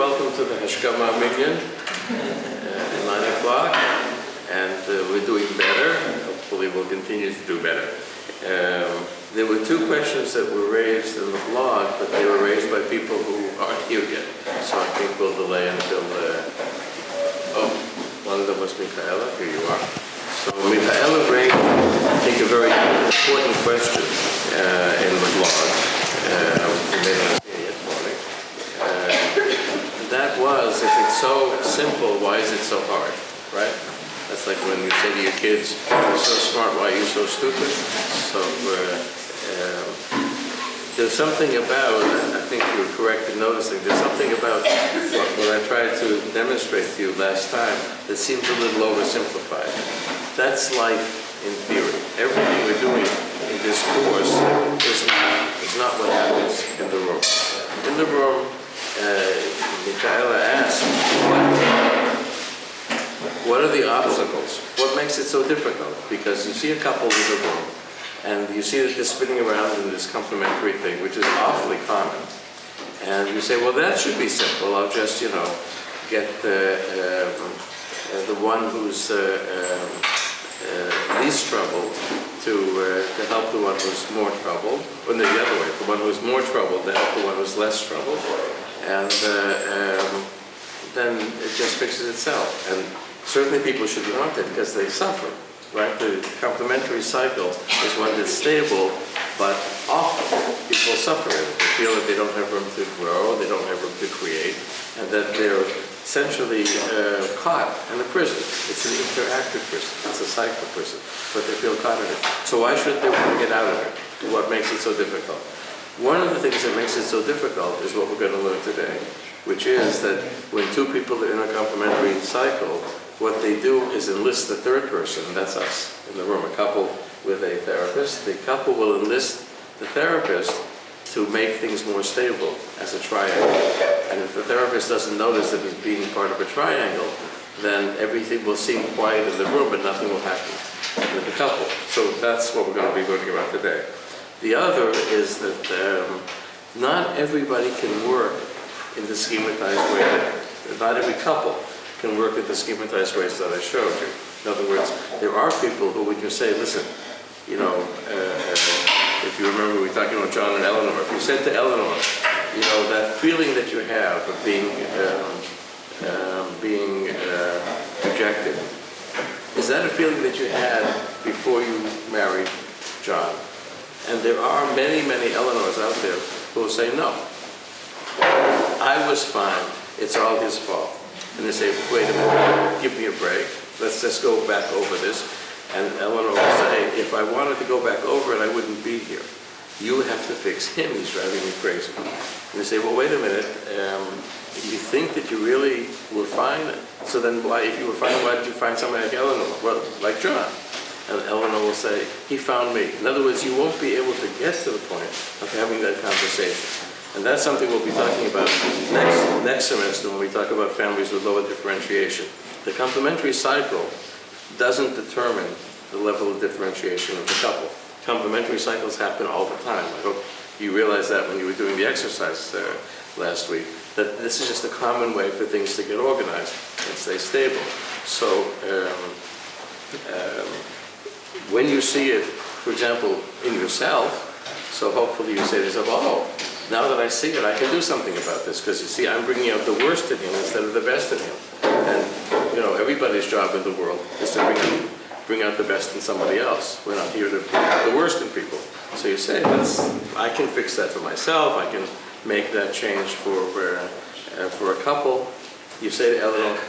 welcome to the Hashkama Minyan at 9 o'clock, and we're doing better. Hopefully we'll continue to do better. There were two questions that were raised in the blog, but they were raised by people who aren't here yet. So I think we'll delay until, one of them was Michaela, here you are. So Michaela raised, I think, a very important question in the blog. That was, if it's so simple, why is it so hard, right? That's like when you say to your kids, you're so smart, why are you so stupid? So there's something about, I think you were correct in noticing, there's something about what I tried to demonstrate to you last time that seems a little oversimplified. That's life in theory. Everything we're doing in this course is not what happens in the room. In the room, Michaela asked, what are the obstacles? What makes it so difficult? Because you see a couple in the room, and you see that they're spinning around in this complementary thing, which is awfully common. And you say, well, that should be simple. I'll just, get the one who's least troubled to help the one who's more troubled, or the other way, the one who's more troubled to help the one who's less troubled. And then it just fixes itself. And certainly people should want it because they suffer, right? The complementary cycle is one that's stable, but often people suffer it. They feel that they don't have room to grow, they don't have room to create, and that they're essentially caught in a prison. It's an interactive prison, it's a cycle prison, but they feel caught in it. So why should they want to get out of it? What makes it so difficult? One of the things that makes it so difficult is what we're going to learn today, which is that when two people are in a complementary cycle, what they do is enlist the third person, and that's us in the room, a couple with a therapist. The couple will enlist the therapist to make things more stable as a triangle. And if the therapist doesn't notice that he's being part of a triangle, then everything will seem quiet in the room, but nothing will happen with the couple. So that's what we're going to be learning about today. The other is that not everybody can work in the schematized way. Not every couple can work in the schematized ways that I showed you. In other words, there are people who, when you say, listen, if you remember we were talking about John and Eleanor, if you said to Eleanor, that feeling that you have of being rejected, is that a feeling that you had before you married John? And there are many, many Eleanors out there who will say, no, I was fine, it's all his fault. And they say, wait a minute, give me a break, let's just go back over this. And Eleanor will say, if I wanted to go back over it, I wouldn't be here. You have to fix him, he's driving me crazy. And they say, well, wait a minute, you think that you really were fine? So then why, if you were fine, why did you find somebody like Eleanor? Well, like John. And Eleanor will say, he found me. In other words, you won't be able to get to the point of having that conversation. And that's something we'll be talking about next semester when we talk about families with lower differentiation. The complementary cycle doesn't determine the level of differentiation of the couple. Complementary cycles happen all the time. I hope you realized that when you were doing the exercise last week, that this is just a common way for things to get organized and stay stable. So when you see it, for example, in yourself, so hopefully you say to yourself, oh, now that I see it, I can do something about this, because you see, I'm bringing out the worst in him instead of the best in him. And, everybody's job in the world is to bring out the best in somebody else. We're not here to bring out the worst in people. So you say, I can fix that for myself, I can make that change for a couple. You say to Eleanor,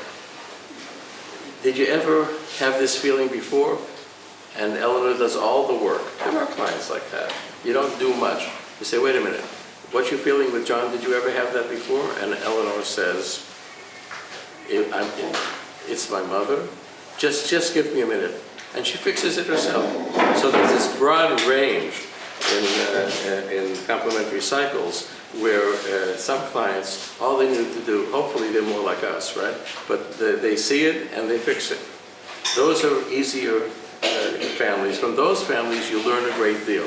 did you ever have this feeling before? And Eleanor does all the work. There are clients like that. You don't do much. You say, wait a minute, what you're feeling with John, did you ever have that before? And Eleanor says, it's my mother. Just give me a minute. And she fixes it herself. So there's this broad range in complementary cycles where some clients, all they need to do, hopefully they're more like us, right? But they see it and they fix it. Those are easier families. From those families, you learn a great deal.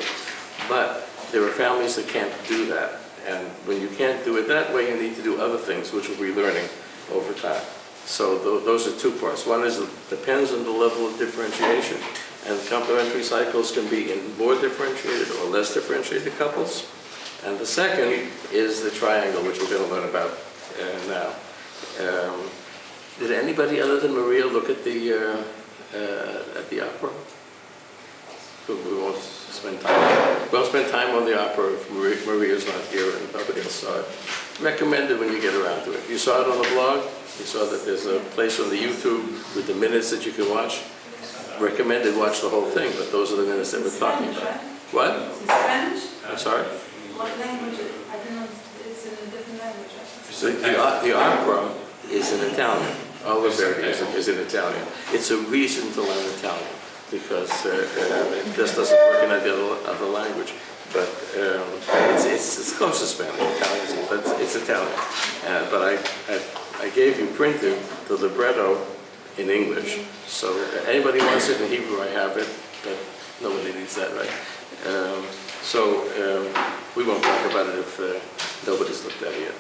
But there are families that can't do that. And when you can't do it that way, you need to do other things, which we'll be learning over time. So those are two parts. One is depends on the level of differentiation, and complementary cycles can be in more differentiated or less differentiated couples. And the second is the triangle, which we're going to learn about now. Did anybody other than Maria look at the opera? We won't spend time. We'll spend time on the opera if Maria's not here and nobody else saw it. Recommended when you get around to it. You saw it on the blog. You saw that there's a place on the YouTube with the minutes that you can watch. Recommended watch the whole thing, but those are the minutes that we're talking about. What? It's in Spanish? I'm sorry? What language? I don't know. It's in a different language. The opera is in Italian. All of Verdi is in Italian. It's a reason to learn Italian because it just doesn't work in any other language. But it's close to Spanish. Italian, but it's Italian. But I gave you printed the libretto in English. So anybody wants it in Hebrew, I have it. But nobody needs that, right? We won't talk about it if nobody's looked at it yet.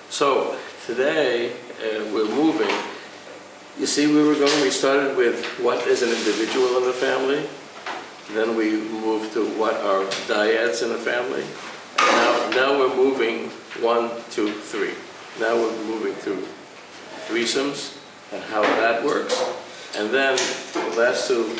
So today we're moving. You see, we started with what is an individual in the family. Then we moved to what are dyads in a family. Now we're moving 1, 2, 3. Now we're moving to threesomes and how that works. And then the last two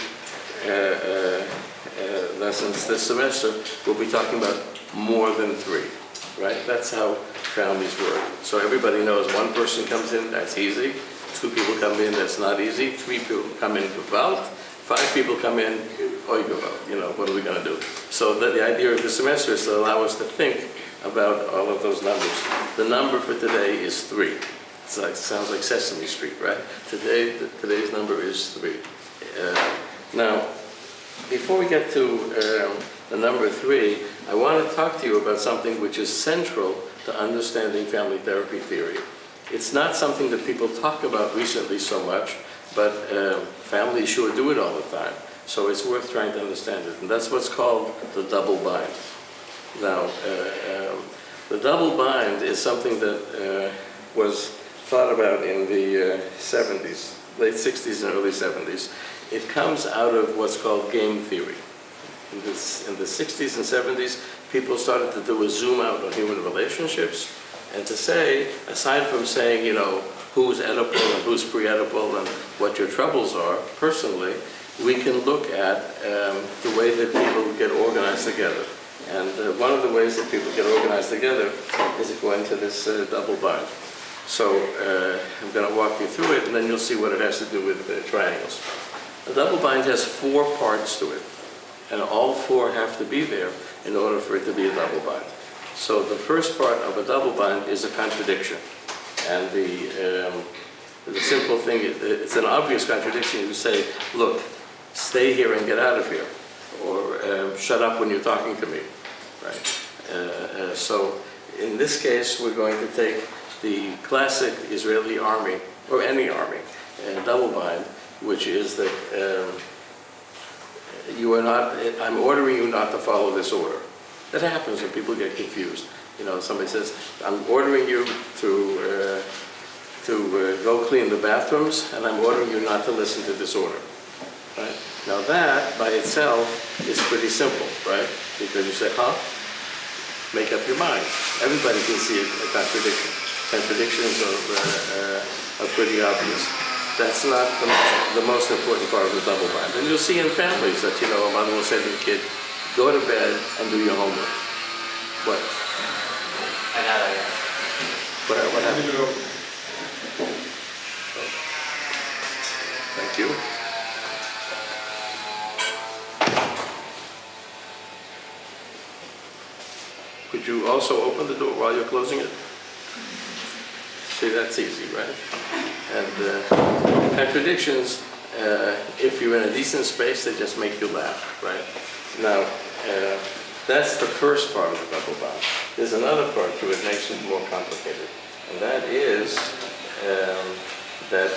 lessons this semester, we'll be talking about more than 3, right? That's how families work. So everybody knows one person comes in, that's easy. 2 people come in, that's not easy. 3 people come in, gewalt. 5 people come in, oi gewalt. You know, what are we going to do? So the idea of the semester is to allow us to think about all of those numbers. The number for today is 3. It sounds like Sesame Street, right? Today's number is 3. Now, before we get to the number 3, I want to talk to you about something which is central to understanding family therapy theory. It's not something that people talk about recently so much, but families sure do it all the time. So it's worth trying to understand it. And that's what's called the double bind. Now, the double bind is something that was thought about in the 70s, late 60s and early 70s. It comes out of what's called game theory. In the 60s and 70s, people started to do a zoom out on human relationships and to say, aside from saying, you know, who's Oedipal and who's pre-Oedipal and what your troubles are personally, we can look at the way that people get organized together. And one of the ways that people get organized together is according to this double bind. So I'm going to walk you through it, and then you'll see what it has to do with triangles. A double bind has 4 parts to it, and all 4 have to be there in order for it to be a double bind. So the first part of a double bind is a contradiction. And the simple thing, it's an obvious contradiction. You say, look, stay here and get out of here, or shut up when you're talking to me, right? So in this case, we're going to take the classic Israeli army, or any army, double bind, which is that you are not, I'm ordering you not to follow this order. That happens when people get confused. You know, somebody says, I'm ordering you to go clean the bathrooms, and I'm ordering you not to listen to this order. Right? Now that, by itself, is pretty simple, right? Because you say, huh? Make up your mind. Everybody can see a contradiction. Contradictions are pretty obvious. That's not the most important part of the double bind. And you'll see in families that, you know, a mother will say to the kid, go to bed and do your homework. What? I got it. What happened? Thank you. Could you also open the door while you're closing it? See, that's easy, right? And contradictions, if you're in a decent space, they just make you laugh, right? Now, that's the first part of the double bind. There's another part to it that makes it more complicated. And that is that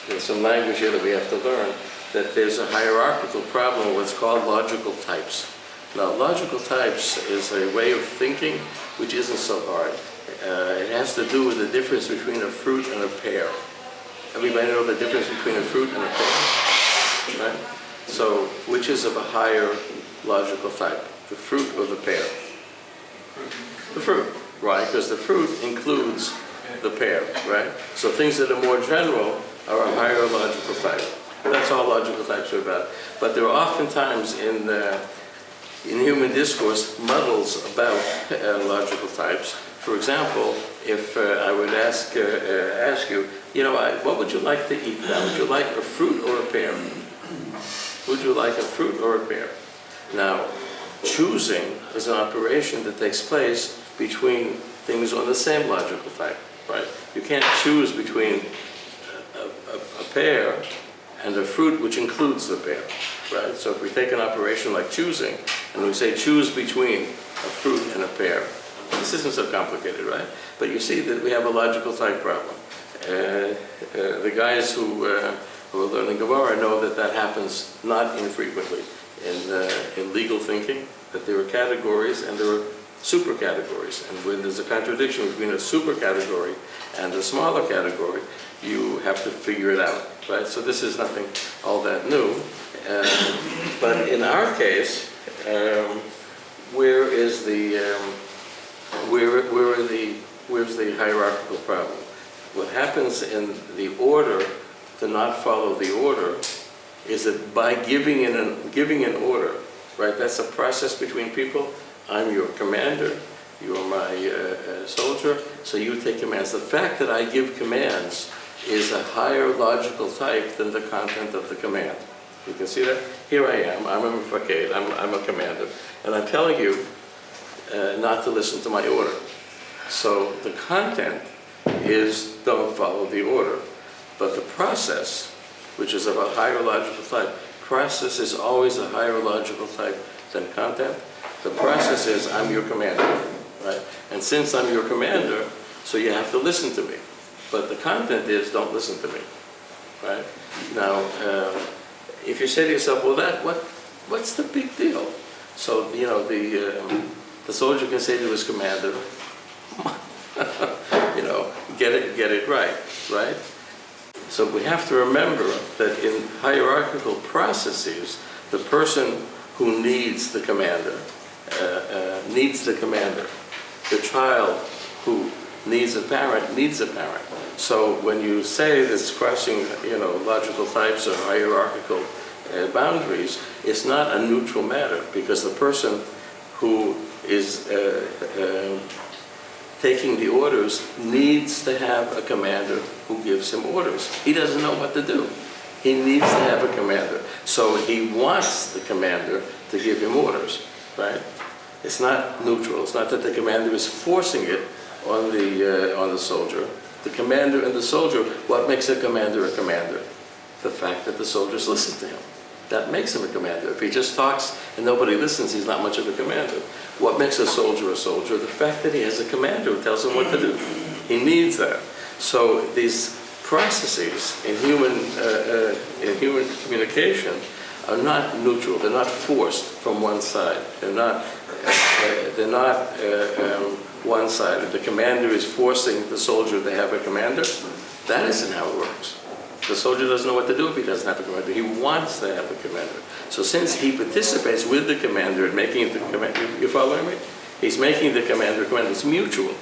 there's some language here that we have to learn, that there's a hierarchical problem with what's called logical types. Now, logical types is a way of thinking which isn't so hard. It has to do with the difference between a fruit and a pear. Everybody know the difference between a fruit and a pear, right? So, which is of a higher logical type, the fruit or the pear? The fruit, right? Because the fruit includes the pear, right? So things that are more general are a higher logical type. That's all logical types are about. But there are oftentimes in human discourse muddles about logical types. For example, if I would ask you, what would you like to eat now? Would you like a fruit or a pear? Would you like a fruit or a pear? Now, choosing is an operation that takes place between things on the same logical type, right? You can't choose between a pear and a fruit which includes the pear, right? So if we take an operation like choosing, and we say choose between a fruit and a pear, this isn't so complicated, right? But you see that we have a logical type problem. The guys who are learning Gemara know that happens not infrequently in legal thinking, that there are categories and there are super categories. And when there's a contradiction between a super category and a smaller category, you have to figure it out, right? So this is nothing all that new. But in our case, where's the hierarchical problem? What happens in the order to not follow the order is that by giving an order, right? That's a process between people. I'm your commander, you are my soldier, so you take commands. The fact that I give commands is a higher logical type than the content of the command. You can see that? Here I am, I'm a mefaked, I'm a commander, and I'm telling you not to listen to my order. So the content is don't follow the order. But the process, which is of a higher logical type, process is always a higher logical type than content. The process is I'm your commander, right? And since I'm your commander, so you have to listen to me. But the content is don't listen to me, right? Now, if you say to yourself, well, what's the big deal? So, the soldier can say to his commander, get it right, right? So we have to remember that in hierarchical processes, the person who needs the commander needs the commander. The child who needs a parent. So when you say this crossing, logical types or hierarchical boundaries, it's not a neutral matter, because the person who is taking the orders needs to have a commander who gives him orders. He doesn't know what to do. He needs to have a commander. So he wants the commander to give him orders, right? It's not neutral. It's not that the commander is forcing it on the soldier. The commander and the soldier, what makes a commander a commander? The fact that the soldiers listen to him. That makes him a commander. If he just talks and nobody listens, he's not much of a commander. What makes a soldier a soldier? The fact that he has a commander who tells him what to do. He needs that. So these processes in human communication are not neutral. They're not forced from one side. They're not one-sided. The commander is forcing the soldier to have a commander. That isn't how it works. The soldier doesn't know what to do if he doesn't have a commander. He wants to have a commander. So since he participates with the commander in making the commander, you following me? He's making the commander commander. It's mutual.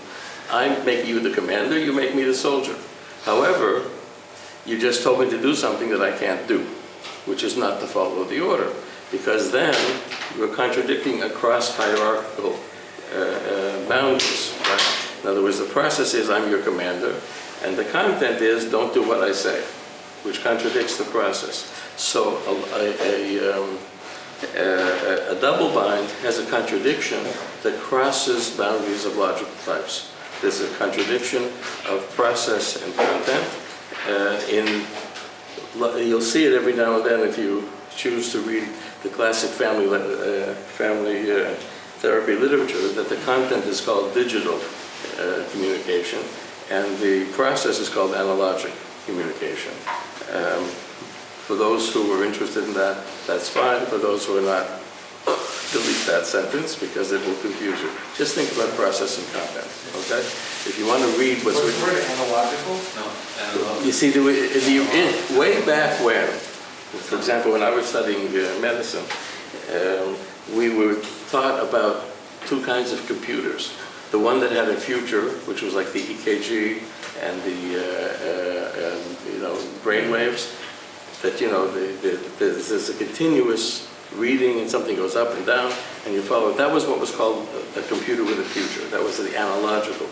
I make you the commander, you make me the soldier. However, you just told me to do something that I can't do, which is not to follow the order, because then we're contradicting across hierarchical boundaries. Right? In other words, the process is I'm your commander, and the content is don't do what I say, which contradicts the process. So a double bind has a contradiction that crosses boundaries of logical types. There's a contradiction of process and content. You'll see it every now and then if you choose to read the classic family therapy literature, that the content is called digital communication, and the process is called analogic communication. For those who are interested in that, that's fine. For those who are not, delete that sentence because it will confuse you. Just think about process and content, okay? If you want to read what's Was the written. word analogical? No, analogical. You see, way back when, for example, when I was studying medicine, we were taught about two kinds of computers. The one that had a future, which was like the EKG and the brain waves, that there's a continuous reading and something goes up and down and you follow it. That was what was called a computer with a future. That was the analogical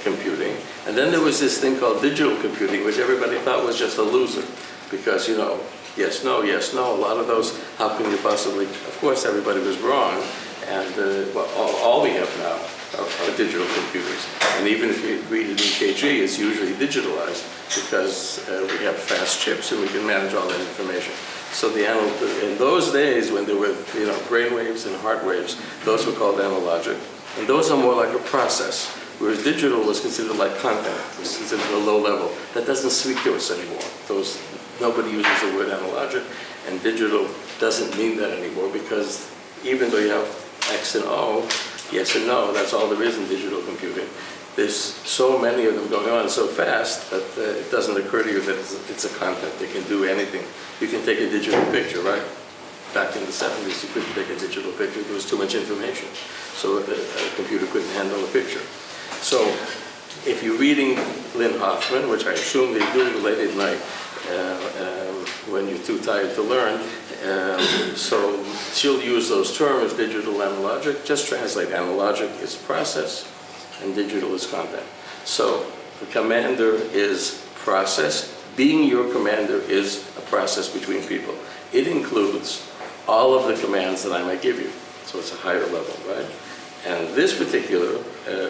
computing. And then there was this thing called digital computing, which everybody thought was just a loser because, yes, no, a lot of those, how can you possibly, of course everybody was wrong, and all we have now are digital computers. And even if you read an EKG, it's usually digitalized because we have fast chips and we can manage all that information. So in those days when there were brain waves and heart waves, those were called analogic. And those are more like a process, whereas digital was considered like content. It was considered a low level. That doesn't speak to us anymore. Nobody uses the word analogic, and digital doesn't mean that anymore because even though you have X and O, yes and no, that's all there is in digital computing. There's so many of them going on so fast that it doesn't occur to you that it's a content. They can do anything. You can take a digital picture, right? Back in the 70s, you couldn't take a digital picture. There was too much information. So a computer couldn't handle a picture. So if you're reading Lynn Hoffman, which I assume they do late at night when you're too tired to learn, so she'll use those terms, digital, analogic. Just translate analogic is process and digital is content. So the commander is process. Being your commander is a process between people. It includes all of the commands that I might give you. So it's a higher level, right? And this particular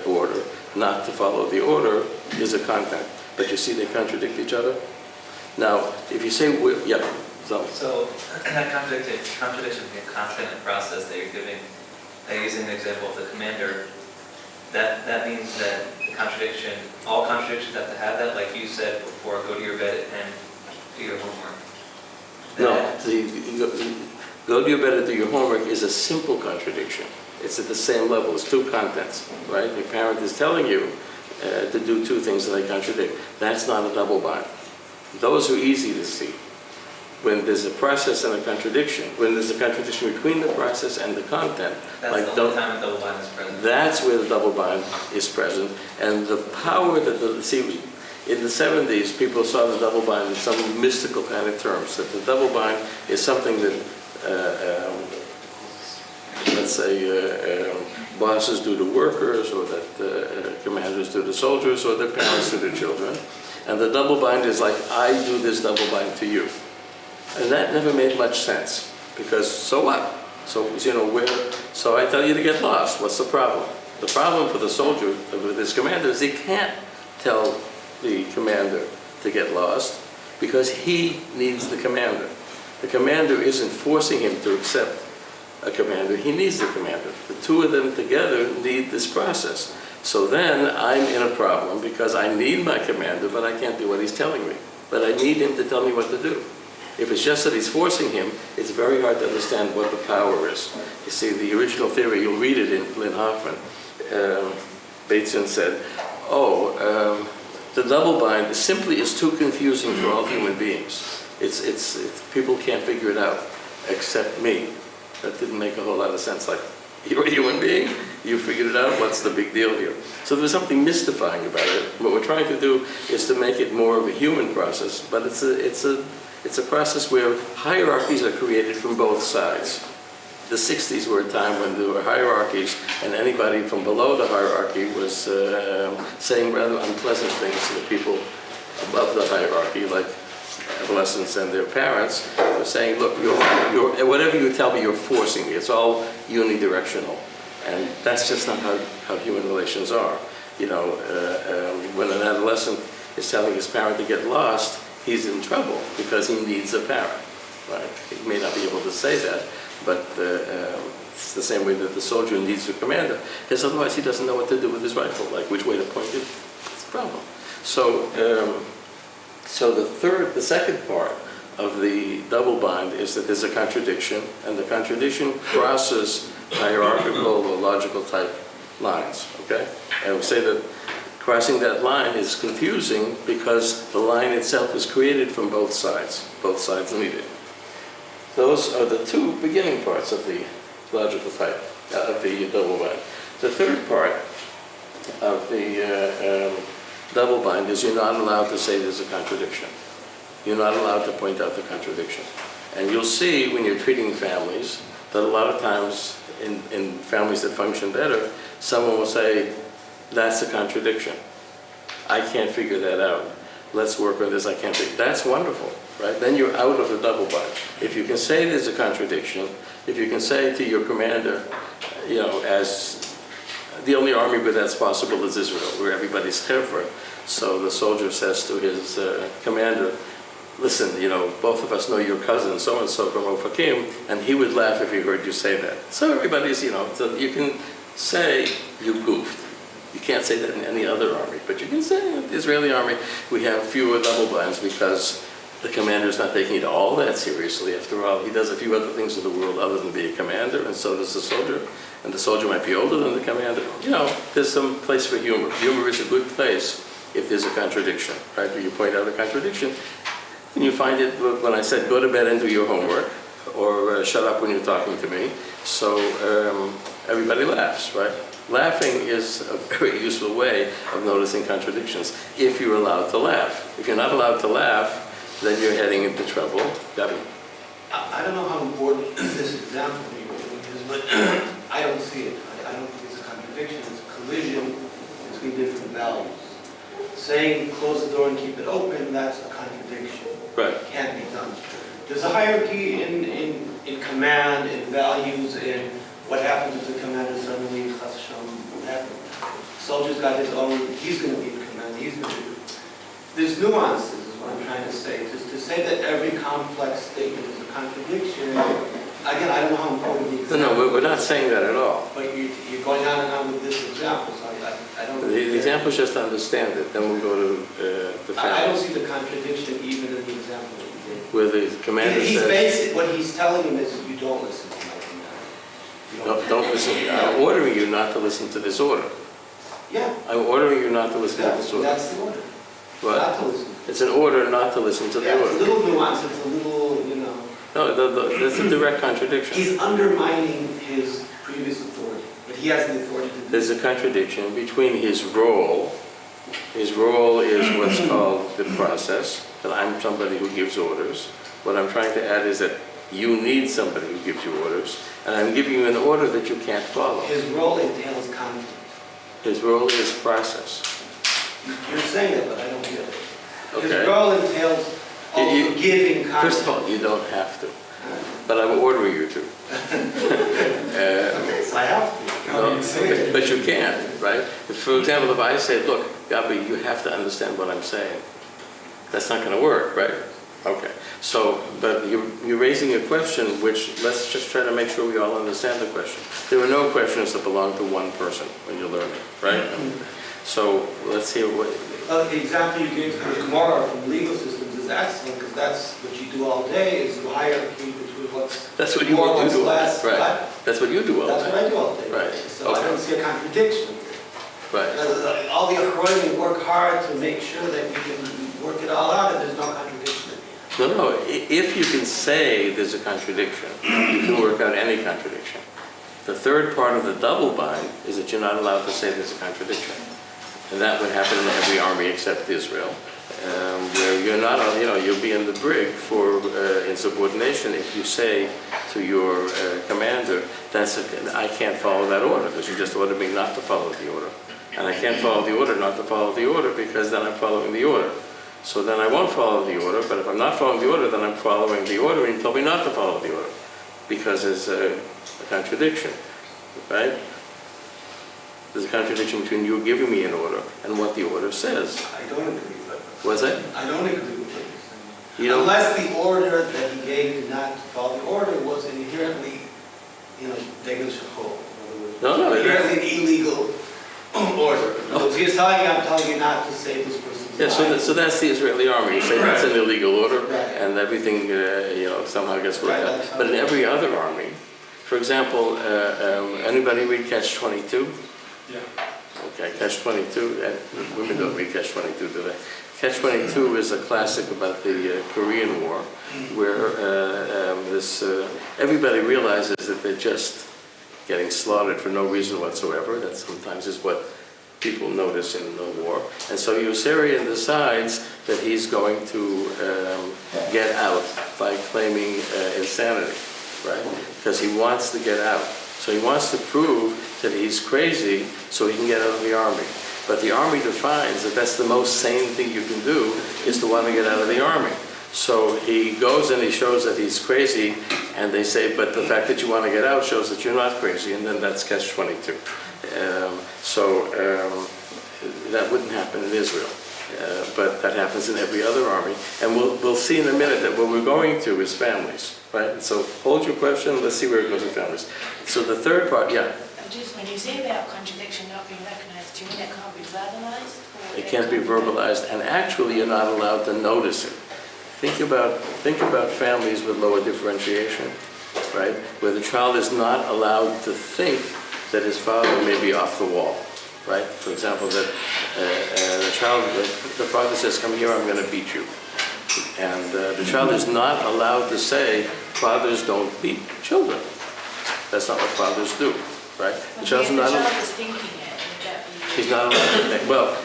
order, not to follow the order, is a content. But you see they contradict each other? Now, if you say, yeah, so that contradiction between content and process that you're giving, using the example of the commander, that means that the contradiction, all contradictions have to have that, like you said before, go to your bed and do your homework. No, go to your bed and do your homework is a simple contradiction. It's at the same level. It's two contents, right? Your parent is telling you to do two things that they contradict. That's not a double bind. Those are easy to see. When there's a process and a contradiction, when there's a contradiction between the process and the content, that's the only time a double bind is present. That's where the double bind is present. And the power that in the 70s, people saw the double bind in some mystical kind of terms, that the double bind is something that, let's say, bosses do to workers, or that commanders do to soldiers, or their parents do to children. And the double bind is like, I do this double bind to you. And that never made much sense, because so what? So I tell you to get lost. What's the problem? The problem for the soldier, with his commander, is he can't tell the commander to get lost because he needs the commander. The commander isn't forcing him to accept a commander. He needs the commander. The two of them together need this process. So then I'm in a problem because I need my commander, but I can't do what he's telling me. But I need him to tell me what to do. If it's just that he's forcing him, it's very hard to understand what the power is. You see, the original theory, you'll read it in Lynn Hoffman. Bateson said, the double bind simply is too confusing for all human beings. It's people can't figure it out, except me. That didn't make a whole lot of sense. Like, you're a human being, you figured it out, what's the big deal here? So there's something mystifying about it. What we're trying to do is to make it more of a human process, but it's a process where hierarchies are created from both sides. The 60s were a time when there were hierarchies, and anybody from below the hierarchy was saying rather unpleasant things to the people above the hierarchy, like adolescents and their parents, were saying, look, whatever you tell me, you're forcing me. It's all unidirectional. And that's just not how human relations are. When an adolescent is telling his parent to get lost, he's in trouble because he needs a parent. Right? He may not be able to say that, but it's the same way that the soldier needs a commander, because otherwise he doesn't know what to do with his rifle, like which way to point it. It's a problem. So the second part of the double bind is that there's a contradiction, and the contradiction crosses hierarchical or logical type lines, okay? And we say that crossing that line is confusing because the line itself is created from both sides need it. Those are the two beginning parts of the logical type, of the double bind. The third part of the double bind is you're not allowed to say there's a contradiction. You're not allowed to point out the contradiction. And you'll see when you're treating families that a lot of times in families that function better, someone will say, that's a contradiction. I can't figure that out. Let's work on this, I can't figure. That's wonderful, right? Then you're out of the double bind. If you can say there's a contradiction, if you can say to your commander, you know, as the only army where that's possible is Israel, where everybody's chevra. So the soldier says to his commander, listen, you know, both of us know your cousin so-and-so from Ofakim, and he would laugh if he heard you say that. So everybody's, you know, so you can say you goofed. You can't say that in any other army, but you can say in the Israeli army, we have fewer double binds because the commander's not taking it all that seriously. After all, he does a few other things in the world other than be a commander, and so does the soldier. And the soldier might be older than the commander. You know, there's some place for humor. Humor is a good place if there's a contradiction, right? Where you point out a contradiction. And you find it when I said, go to bed and do your homework, or shut up when you're talking to me. So everybody laughs, right? Laughing is a very useful way of noticing contradictions, if you're allowed to laugh. If you're not allowed to laugh, then you're heading into trouble. Gabby? I don't know how important this example is, but I don't see it. I don't think it's a contradiction. It's a collision between different values. Saying close the door and keep it open, that's a contradiction. Right. It can't be done. There's a hierarchy in command, in values, in what happens if the commander suddenly, chas v'shalom, what happens. Soldier's got his own, he's going to be the commander, he's going to do it. There's nuances, is what I'm trying to say. Just to say that every complex statement is a contradiction, again, I don't know how important the example No, we're not saying that at all. But you're going on and on with this example, so I don't... The example is just to understand it, then we'll go to the I don't family. see the contradiction even in the example that you gave. Where the commander He's says, basic, what he's telling him is you don't listen to my command. You don't listen. I'm ordering you not to listen to this order. Yeah. I'm ordering you not to listen to this order. That's the order. What? Not to listen. It's an order not to listen to the Yeah, it's a order. little nuance, it's a little, you know. No, that's a direct contradiction. He's undermining his previous authority, but he has the authority to do There's a contradiction between his role. His role is what's called the process, that I'm somebody who gives orders. What I'm trying to add is that you need somebody who gives you orders, and I'm giving you an order that you can't follow. His role entails conflict. His role is process. You're saying that, but I don't get it. Okay. His role entails also giving conflict. First of all, you don't have to, but I'm ordering you to. Okay, so I have to. No, but you can, right? For example, if I say, look, Gabi, you have to understand what I'm saying. That's not going to work, right? Okay. So, but you're raising a question which, let's just try to make sure we all understand the question. There are no questions that belong to one person when you're learning, right? So, let's hear what... The example you gave from Gemara, from legal systems, is excellent, because that's what you do all day, is the hierarchy between what's That's what you more, do what's all day, less. right? What? That's what you do all That's day. what I do all day. Right. So Okay. I don't see a contradiction. Right. All the Achronim work hard to make sure that we can work it all out, and there's no contradiction. No, if you can say there's a contradiction, you can work out any contradiction. The third part of the double bind is that you're not allowed to say there's a contradiction. And that would happen in every army except Israel, where you're not, you'll be in the brig for insubordination if you say to your commander, I can't follow that order, because you just ordered me not to follow the order. And I can't follow the order not to follow the order, because then I'm following the order. So then I won't follow the order, but if I'm not following the order, then I'm following the order, and you told me not to follow the order, because there's a contradiction, right? There's a contradiction between you giving me an order and what the order says. I don't agree with that. Was it? I don't agree with what you're saying. You don't- Unless the order that he gave did not follow the order was inherently, degel shachor. No, Inherently an illegal order. So he's telling you, I'm telling you not to say this person's Yeah, life. so that's the Israeli army. You say that's an illegal order, Right. and everything, somehow gets worked Right, out. that's how But in it is. every other army, For example, anybody read Catch-22? Yeah. Okay, Catch-22, and women don't read Catch-22, do they? Catch-22 is a classic about the Korean War, where everybody realizes that they're just getting slaughtered for no reason whatsoever. That sometimes is what people notice in the war. And so Yossarian decides that he's going to get out by claiming insanity, right? Because he wants to get out. So he wants to prove that he's crazy so he can get out of the army. But the army defines that that's the most sane thing you can do, is to want to get out of the army. So he goes and he shows that he's crazy, and they say, but the fact that you want to get out shows that you're not crazy, and then that's Catch-22. That wouldn't happen in Israel, but that happens in every other army. And we'll see in a minute that what we're going to is families, right? So hold your question, let's see where it goes with families. So the third part, yeah? Just when you say about contradiction not being recognized, do you mean it can't be verbalized? It can't be verbalized, and actually you're not allowed to notice it. Think about families with lower differentiation, right? Where the child is not allowed to think that his father may be off the wall, right? For example, that the father says, come here, I'm going to beat you. And the child is not allowed to say, fathers don't beat children. That's not what fathers do, right? The child's not allowed. Is thinking it, would that be... He's not allowed to think. Well,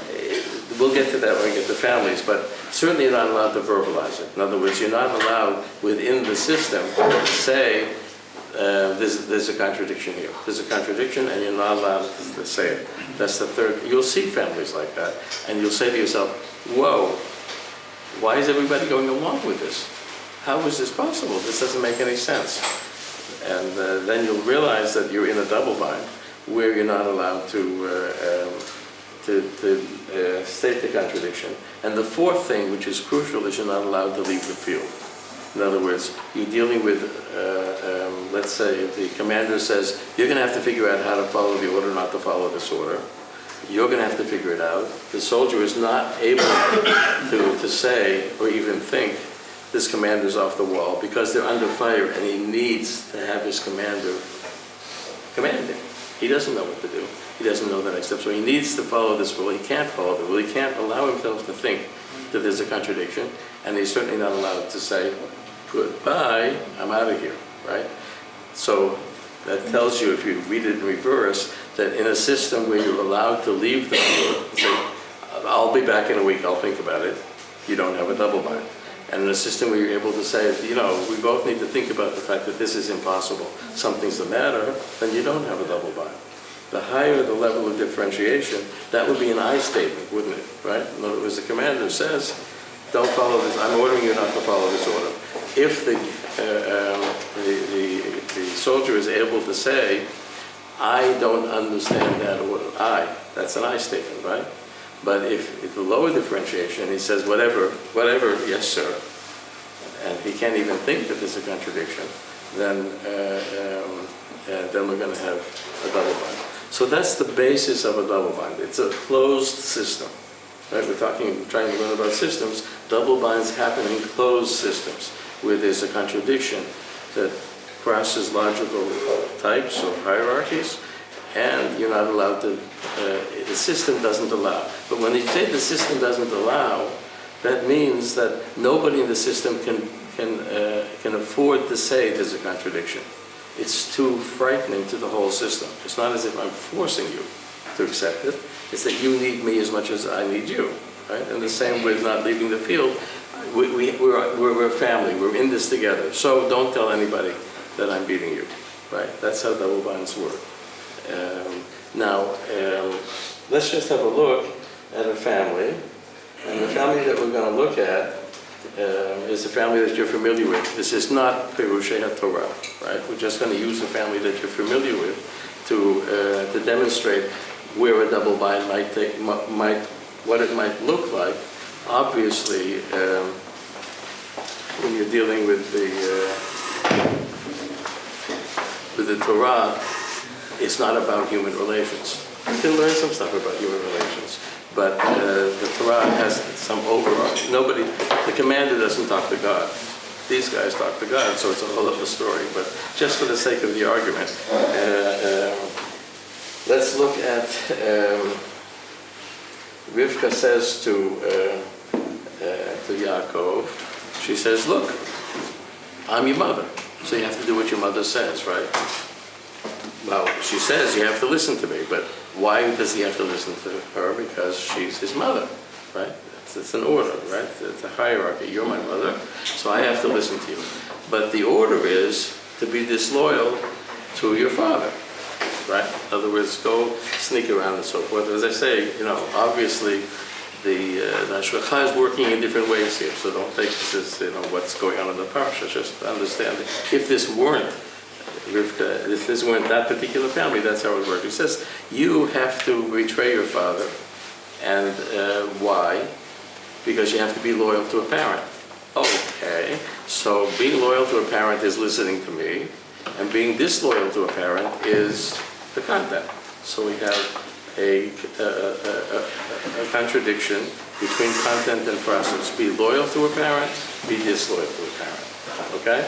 we'll get to that when we get to families, but certainly you're not allowed to verbalize it. In other words, you're not allowed within the system to say, there's a contradiction here. There's a contradiction, and you're not allowed to say it. That's the third. You'll see families like that, and you'll say to yourself, whoa, why is everybody going along with this? How is this possible? This doesn't make any sense. And then you'll realize that you're in a double bind where you're not allowed to state the contradiction. And the fourth thing, which is crucial, is you're not allowed to leave the field. In other words, you're dealing with, let's say, the commander says, you're going to have to figure out how to follow the order, not to follow this order. You're going to have to figure it out. The soldier is not able to say or even think, this commander's off the wall, because they're under fire and he needs to have his commander command him. He doesn't know what to do. He doesn't know the next step. So he needs to follow this rule. He can't follow the rule. He can't allow himself to think that there's a contradiction. And he's certainly not allowed to say, goodbye, I'm out of here, right? So that tells you, if you read it in reverse, that in a system where you're allowed to leave the field, say, I'll be back in a week, I'll think about it, you don't have a double bind. And in a system where you're able to say, you know, we both need to think about the fact that this is impossible, something's the matter, then you don't have a double bind. The higher the level of differentiation, that would be an I statement, wouldn't it, right? In other words, the commander says, don't follow this, I'm ordering you not to follow this order. If the soldier is able to say, I don't understand that order, that's an I statement, right? But if the lower differentiation, he says, whatever, yes, sir, and he can't even think that there's a contradiction, then we're going to have a double bind. So that's the basis of a double bind. It's a closed system. Right? We're trying to learn about systems. Double binds happen in closed systems where there's a contradiction that crosses logical types or hierarchies, and you're not allowed to, the system doesn't allow. But when you say the system doesn't allow, that means that nobody in the system can afford to say there's a contradiction. It's too frightening to the whole system. It's not as if I'm forcing you to accept it. It's that you need me as much as I need you, right? And the same with not leaving the field. We're a family. We're in this together. So don't tell anybody that I'm beating you, right? That's how double binds work. Now, let's just have a look at a family. And the family that we're going to look at is a family that you're familiar with. This is not Perushei HaTorah, right? We're just going to use the family that you're familiar with to demonstrate where a double bind what it might look like. Obviously, when you're dealing with the Torah, it's not about human relations. You can learn some stuff about human relations, but the Torah has some overarching. The commander doesn't talk to God. These guys talk to God, so it's a whole other story. But just for the sake of the argument, let's look at Rivka says to Yaakov, she says, look, I'm your mother, so you have to do what your mother says, right? Well, she says you have to listen to me, but why does he have to listen to her? Because she's his mother, right? It's an order, right? It's a hierarchy. You're my mother, so I have to listen to you. But the order is to be disloyal to your father, right? In other words, go sneak around and so forth. As I say, obviously the Hashgacha is working in different ways here, so don't take this as what's going on in the parsha. Just understand it. If this weren't Rivka, if this weren't that particular family, that's how it works. He says you have to betray your father, and why? Because you have to be loyal to a parent. Okay, so being loyal to a parent is listening to me, and being disloyal to a parent is the content. So we have a contradiction between content and process. Be loyal to a parent, be disloyal to a parent. Okay?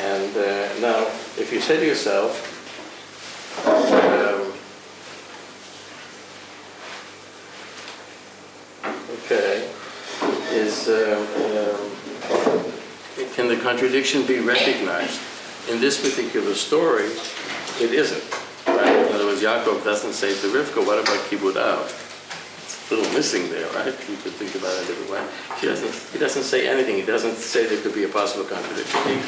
And now, if you say to yourself, can the contradiction be recognized? In this particular story, it isn't. Right? In other words, Yaakov doesn't say to Rivka, what about Kibud Av? It's a little missing there, right? You could think about it a different way. He doesn't say anything. He doesn't say there could be a possible contradiction.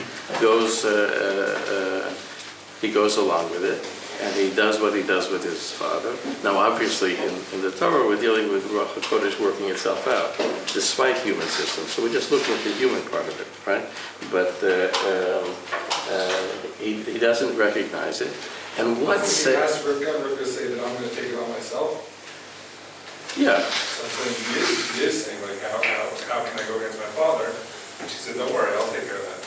He goes along with it, and he does what he does with his father. Now, obviously, in the Torah, we're dealing with Ruach HaKodesh working itself out, despite human systems. So we're just looking at the human part of it, right? But he doesn't recognize it. And what say? He asked Rivka say that I'm going to take it on myself. Yeah. So he is saying, like, how can I go against my father? And she said, don't worry, I'll take care of that.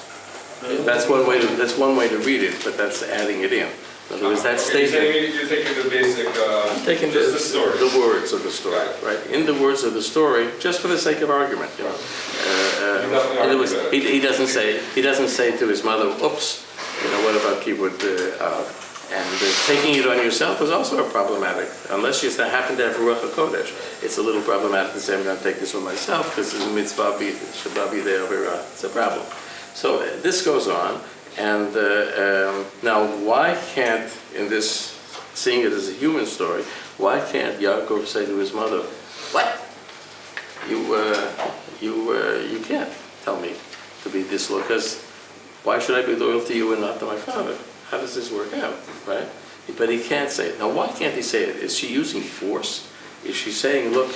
That's one way to read it, but that's adding it in. In other words, that statement. You're taking the basic. I'm taking just the story. The words of the story, right? In the words of the story, just for the sake of argument, in other words, he doesn't say to his mother, "Oops, what about Kibud Av?" And taking it on yourself is also problematic, unless you happen to have Ruach HaKodesh. It's a little problematic to say, I'm going to take this on myself, because it's a mitzvah, it's a problem. So this goes on, and now why can't, in this, seeing it as a human story, why can't Yaakov say to his mother, what? You can't tell me to be disloyal, because why should I be loyal to you and not to my father? How does this work out, right? But he can't say it. Now, why can't he say it? Is she using force? Is she saying, look,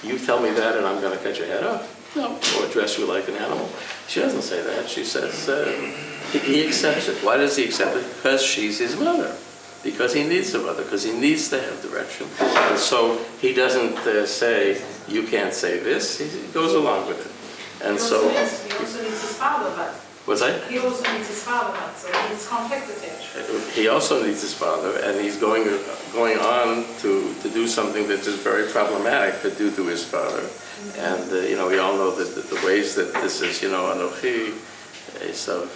you tell me that and I'm going to cut your head off? No, or dress you like an animal. She doesn't say that. She says, he accepts it. Why does he accept it? Because she's his mother. Because he needs a mother. Because he needs to have direction. And so he doesn't say, you can't say this. He goes along with it. And he so... He also needs his father, but... What's that? He also needs his father, but so he's conflicted there. He also needs his father, and he's going on to do something that is very problematic to do to his father. And, we all know that the ways that this is, Anochi, Esav,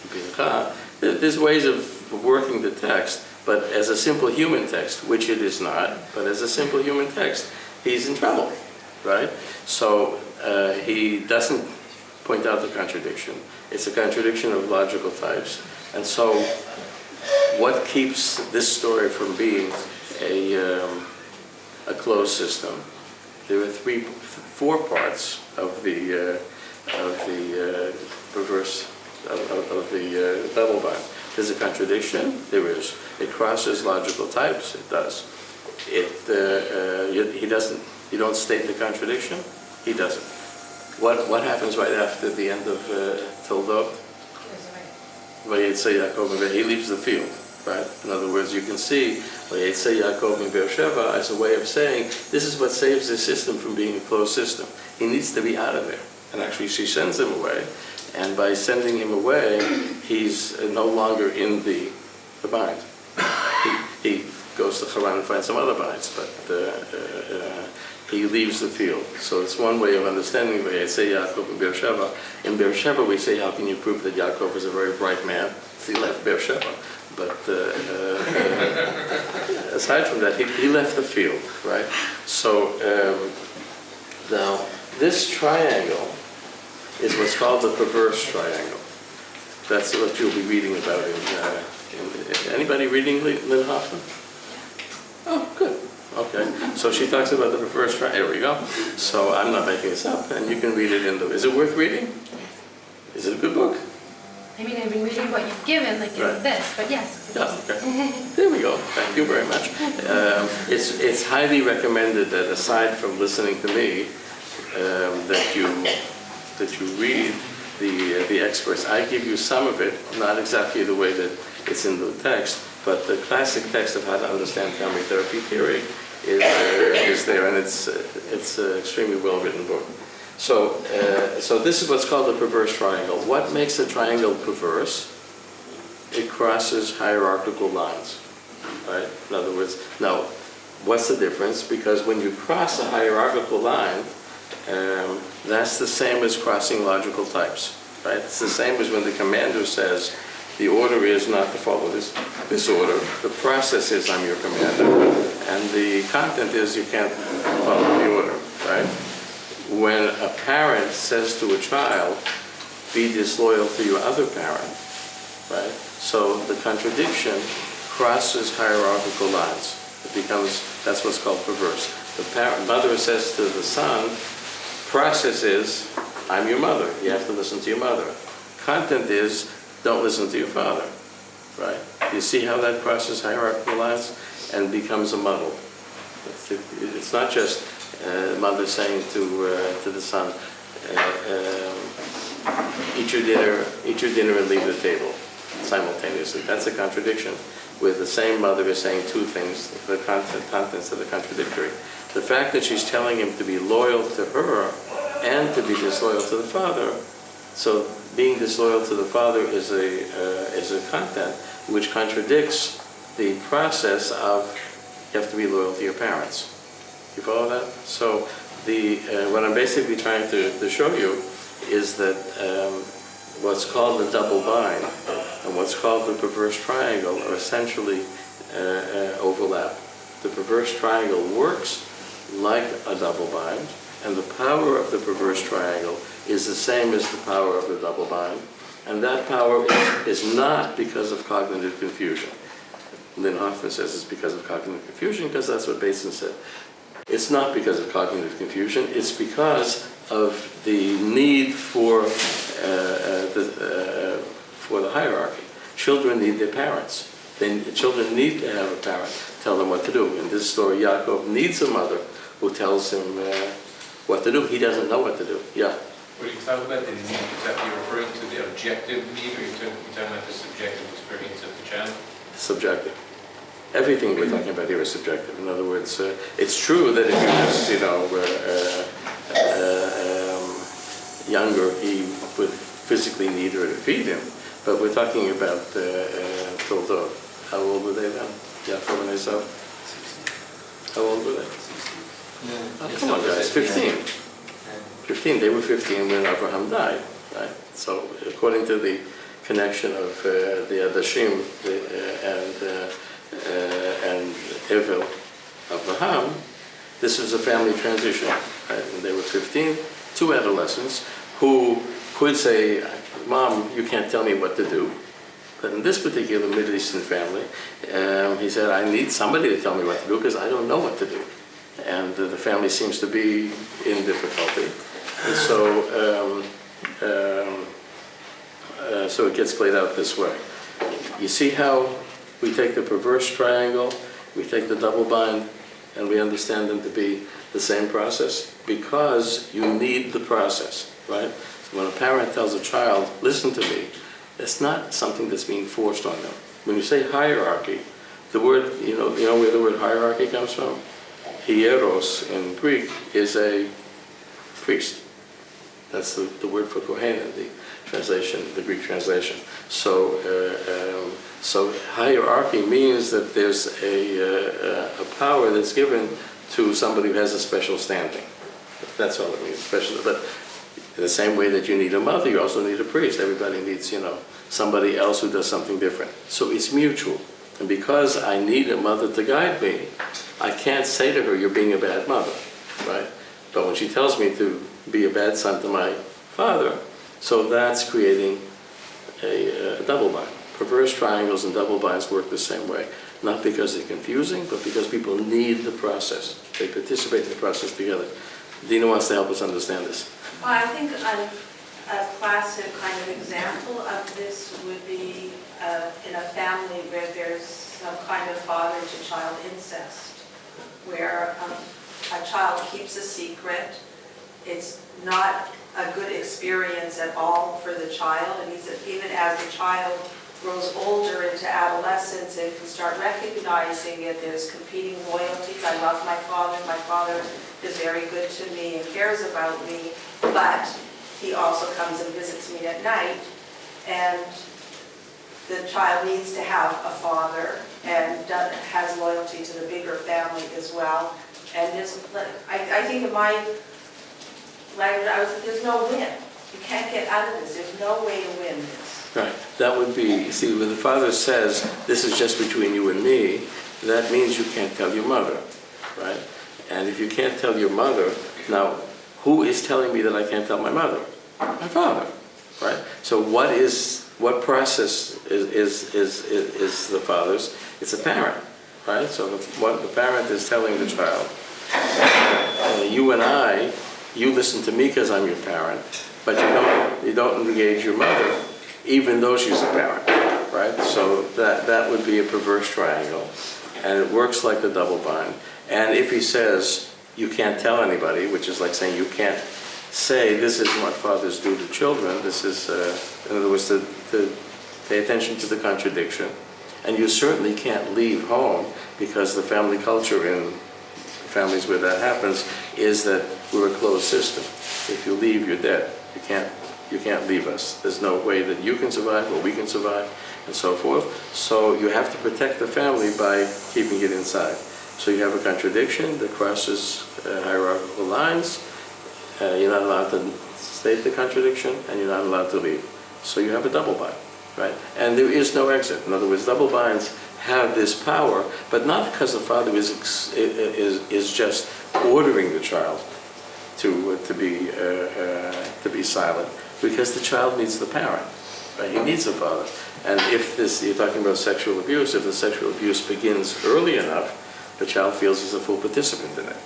Bincha, there's ways of working the text, but as a simple human text, which it is not, but as a simple human text, he's in trouble, right? So he doesn't point out the contradiction. It's a contradiction of logical types. And so what keeps this story from being a closed system? There are four parts of the reverse of the double bind. There's a contradiction. There is. It crosses logical types. It does. He doesn't. You don't state the contradiction. He doesn't. What happens right after the end of Toldot? He leaves the field, right? In other words, you can see Yaakov in Beersheba as a way of saying, this is what saves the system from being a closed system. He needs to be out of there. And actually, she sends him away. And by sending him away, he's no longer in the bind. He goes to Haran and finds some other binds, but he leaves the field. So it's one way of understanding the say Yaakov in Beersheba. In Beersheba we say, how can you prove that Yaakov is a very bright man? He left Beersheba. But aside from that, he left the field, right? So now this triangle is what's called the perverse triangle. That's what you'll be reading about in anybody reading Lynn Hoffman? Oh, good. Okay. So she talks about the perverse triangle. Here we go. So I'm not making this up, and you can read it in the... Is it worth reading? Yes. Is it a good book? I mean, I've been reading what you've given, like Right. in this, but yes. Yeah, okay. There we go. Thank you very much. It's highly recommended that aside from listening to me, that you read the experts. I give you some of it, not exactly the way that it's in the text, but the classic text of how to understand family therapy theory is there, and it's an extremely well-written book. So this is what's called the perverse triangle. What makes a triangle perverse? It crosses hierarchical lines, right? In other words, now, what's the difference? Because when you cross a hierarchical line, that's the same as crossing logical types, right? It's the same as when the commander says, the order is not to follow this order. The process is I'm your commander, and the content is you can't follow the order, right? When a parent says to a child, be disloyal to your other parent, right? So the contradiction crosses hierarchical lines. It becomes, that's what's called perverse. The mother says to the son, process is, I'm your mother. You have to listen to your mother. Content is, don't listen to your father, right? You see how that crosses hierarchical lines and becomes a muddle. It's not just mother saying to the son, eat your dinner and leave the table simultaneously. That's a contradiction, where the same mother is saying two things, the contents of the contradictory. The fact that she's telling him to be loyal to her and to be disloyal to the father, so being disloyal to the father is a content which contradicts the process of you have to be loyal to your parents. You follow that? So what I'm basically trying to show you is that what's called the double bind and what's called the perverse triangle are essentially overlap. The perverse triangle works like a double bind, and the power of the perverse triangle is the same as the power of the double bind, and that power is not because of cognitive confusion. Lynn Hoffman says it's because of cognitive confusion, because that's what Basin said. It's not because of cognitive confusion, it's because of the need for the hierarchy. Children need their parents. Children need to have a parent tell them what to do. In this story, Yaakov needs a mother who tells him what to do. He doesn't know what to do. Yeah? When you talk about the need, you're referring to the objective need, or you're talking about the subjective experience of the child? Subjective. Everything we're talking about here is subjective. In other words, it's true that if you just, younger, he would physically need her to feed him. But we're talking about Toldot. How old were they then? Yaakov and Esau? How old were they? Oh, come on, guys, 15. 15. They were 15 when Abraham died, right? So according to the connection of the Adashim and Evil Abraham, this was a family transition, right? And they were 15, two adolescents who could say, Mom, you can't tell me what to do. But in this particular Middle Eastern family, he said, I need somebody to tell me what to do because I don't know what to do. And the family seems to be in difficulty. And so it gets played out this way. You see how we take the perverse triangle, we take the double bind, and we understand them to be the same process? Because you need the process, right? So when a parent tells a child, listen to me, it's not something that's being forced on them. When you say hierarchy, the word, you know where the word hierarchy comes from? Hieros in Greek is a priest. That's the word for Kohen in the translation, the Greek translation. So hierarchy means that there's a power that's given to somebody who has a special standing. That's all it means, special. But in the same way that you need a mother, you also need a priest. Everybody needs, somebody else who does something different. So it's mutual. And because I need a mother to guide me, I can't say to her, you're being a bad mother, right? But when she tells me to be a bad son to my father, so that's creating a double bind. Perverse triangles and double binds work the same way. Not because they're confusing, but because people need the process. They participate in the process together. Dina wants to help us understand this. Well, I think a classic kind of example of this would be in a family where there's some kind of father-to-child incest, where a child keeps a secret. It's not a good experience at all for the child, and even as the child grows older into adolescence and can start recognizing it, there's competing loyalties. I love my father is very good to me and cares about me, but he also comes and visits me at night, and the child needs to have a father and has loyalty to the bigger family as well. And I think in my language, there's no win. You can't get out of this. There's no way to win this. Right. That would be, you see, when the father says, this is just between you and me, that means you can't tell your mother, right? And if you can't tell your mother, now, who is telling me that I can't tell my mother? My father, right? So what process is the father's? It's a parent, right? So what the parent is telling the child, you and I, you listen to me because I'm your parent, but you don't engage your mother, even though she's a parent, right? So that would be a perverse triangle, and it works like the double bind. And if he says, you can't tell anybody, which is like saying you can't say, this is what fathers do to children, this is, in other words, to pay attention to the contradiction. And you certainly can't leave home, because the family culture in families where that happens is that we're a closed system. If you leave, you're dead. You can't leave us. There's no way that you can survive or we can survive, and so forth. So you have to protect the family by keeping it inside. So you have a contradiction that crosses hierarchical lines. You're not allowed to state the contradiction, and you're not allowed to leave. So you have a double bind, right? And there is no exit. In other words, double binds have this power, but not because the father is just ordering the child to be silent, because the child needs the parent, right? He needs a father. And if you're talking about sexual abuse, if the sexual abuse begins early enough, the child feels he's a full participant in it.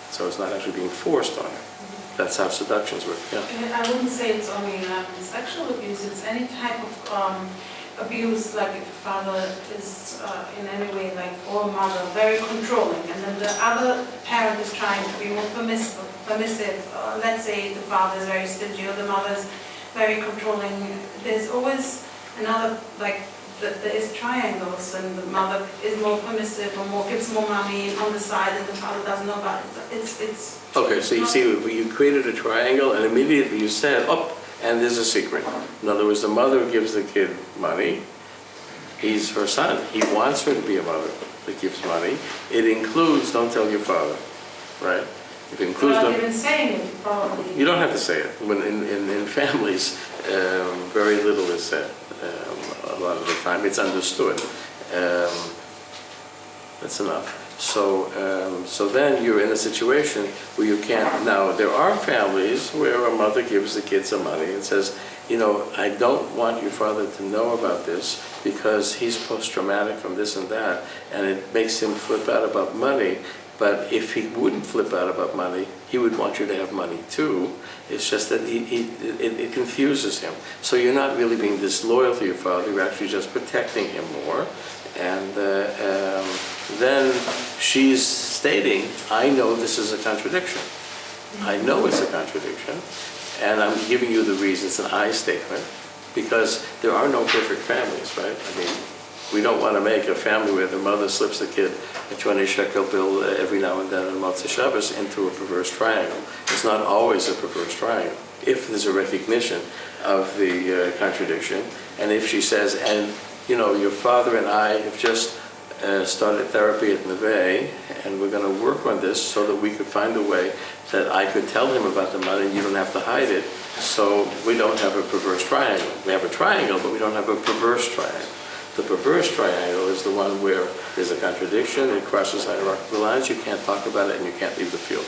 So it's not actually being forced on him. That's how seductions work, yeah. I wouldn't say it's only sexual abuse, it's any type of abuse, like if a father is in any way, like, or a mother, very controlling, and then the other parent is trying to be more permissive. Let's say the father is very stingy or the mother is very controlling. There's always another, like, there is triangles, and the mother is more permissive or gives more money on the side, and the father doesn't know about it. It's Okay, so you see, you created a triangle, and immediately you said, oh, and there's a secret. In other words, the mother gives the kid money. He's her son. He wants her to be a mother that gives money. It includes, don't tell your father, right? It includes. Without even saying it, probably. You don't have to say it. When in families, very little is said. A lot of the time, it's understood. That's enough. So then you're in a situation where you can't. Now, there are families where a mother gives the kid some money and says, I don't want your father to know about this because he's post-traumatic from this and that, and it makes him flip out about money. But if he wouldn't flip out about money, he would want you to have money too. It's just that it confuses him. So you're not really being disloyal to your father, you're actually just protecting him more. And then she's stating, I know this is a contradiction. I know it's a contradiction, and I'm giving you the reasons, an I statement, because there are no perfect families, right? I mean, we don't want to make a family where the mother slips the kid a 20 shekel bill every now and then on Motzei Shabbos into a perverse triangle. It's not always a perverse triangle. If there's a recognition of the contradiction, and if she says, and your father and I have just started therapy at Neve, and we're going to work on this so that we could find a way that I could tell him about the money, and you don't have to hide it, so we don't have a perverse triangle. We have a triangle, but we don't have a perverse triangle. The perverse triangle is the one where there's a contradiction, it crosses hierarchical lines, you can't talk about it, and you can't leave the field.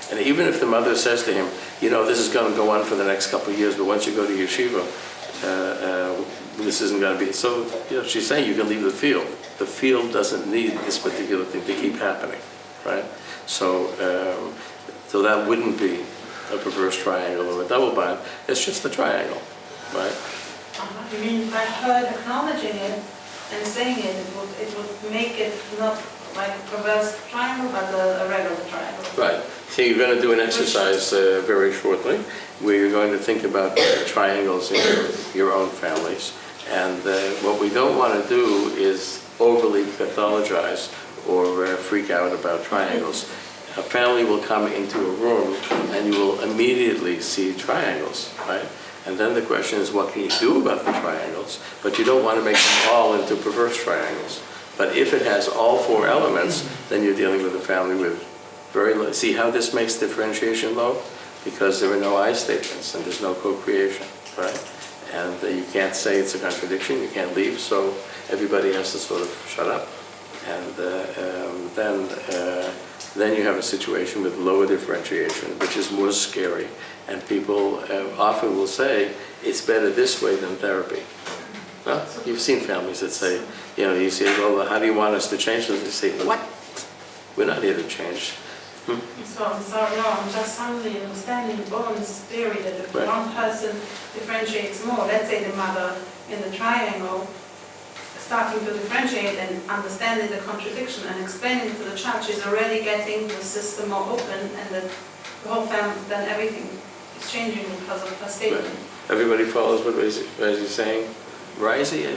And even if the mother says to him, you know, this is going to go on for the next couple of years, but once you go to yeshiva, this isn't going to be. So, you know, she's saying you can leave the field. The field doesn't need this particular thing to keep happening, right? So, so that wouldn't be a perverse triangle or a double bind. It's just a triangle, right? You mean by her acknowledging it and saying it, it would make it not like a perverse triangle, but a regular triangle. Right. So you're going to do an exercise very shortly where you're going to think about triangles in your own families. And what we don't want to do is overly pathologize or freak out about triangles. A family will come into a room and you will immediately see triangles, right? And then the question is, what can you do about the triangles? But you don't want to make them all into perverse triangles. But if it has all four elements, then you're dealing with a family with very low. See how this makes differentiation low? Because there are no I statements and there's no co-creation, right? And you can't say it's a contradiction, you can't leave, so everybody has to sort of shut up. And then you have a situation with lower differentiation, which is more scary. And people often will say, it's better this way than therapy. Well, you've seen families that say, you know, you say, well, how do you want us to change this? They say, what? We're not here to change. So I'm sorry, no, I'm just suddenly understanding Bowen's theory that if one person differentiates more, let's say the mother in the triangle, starting to differentiate and understanding the contradiction and explaining to the child, she's already getting the system more open, and that the whole family, then everything is changing because of her statement. Right. Everybody follows what Razi's saying? Razi, I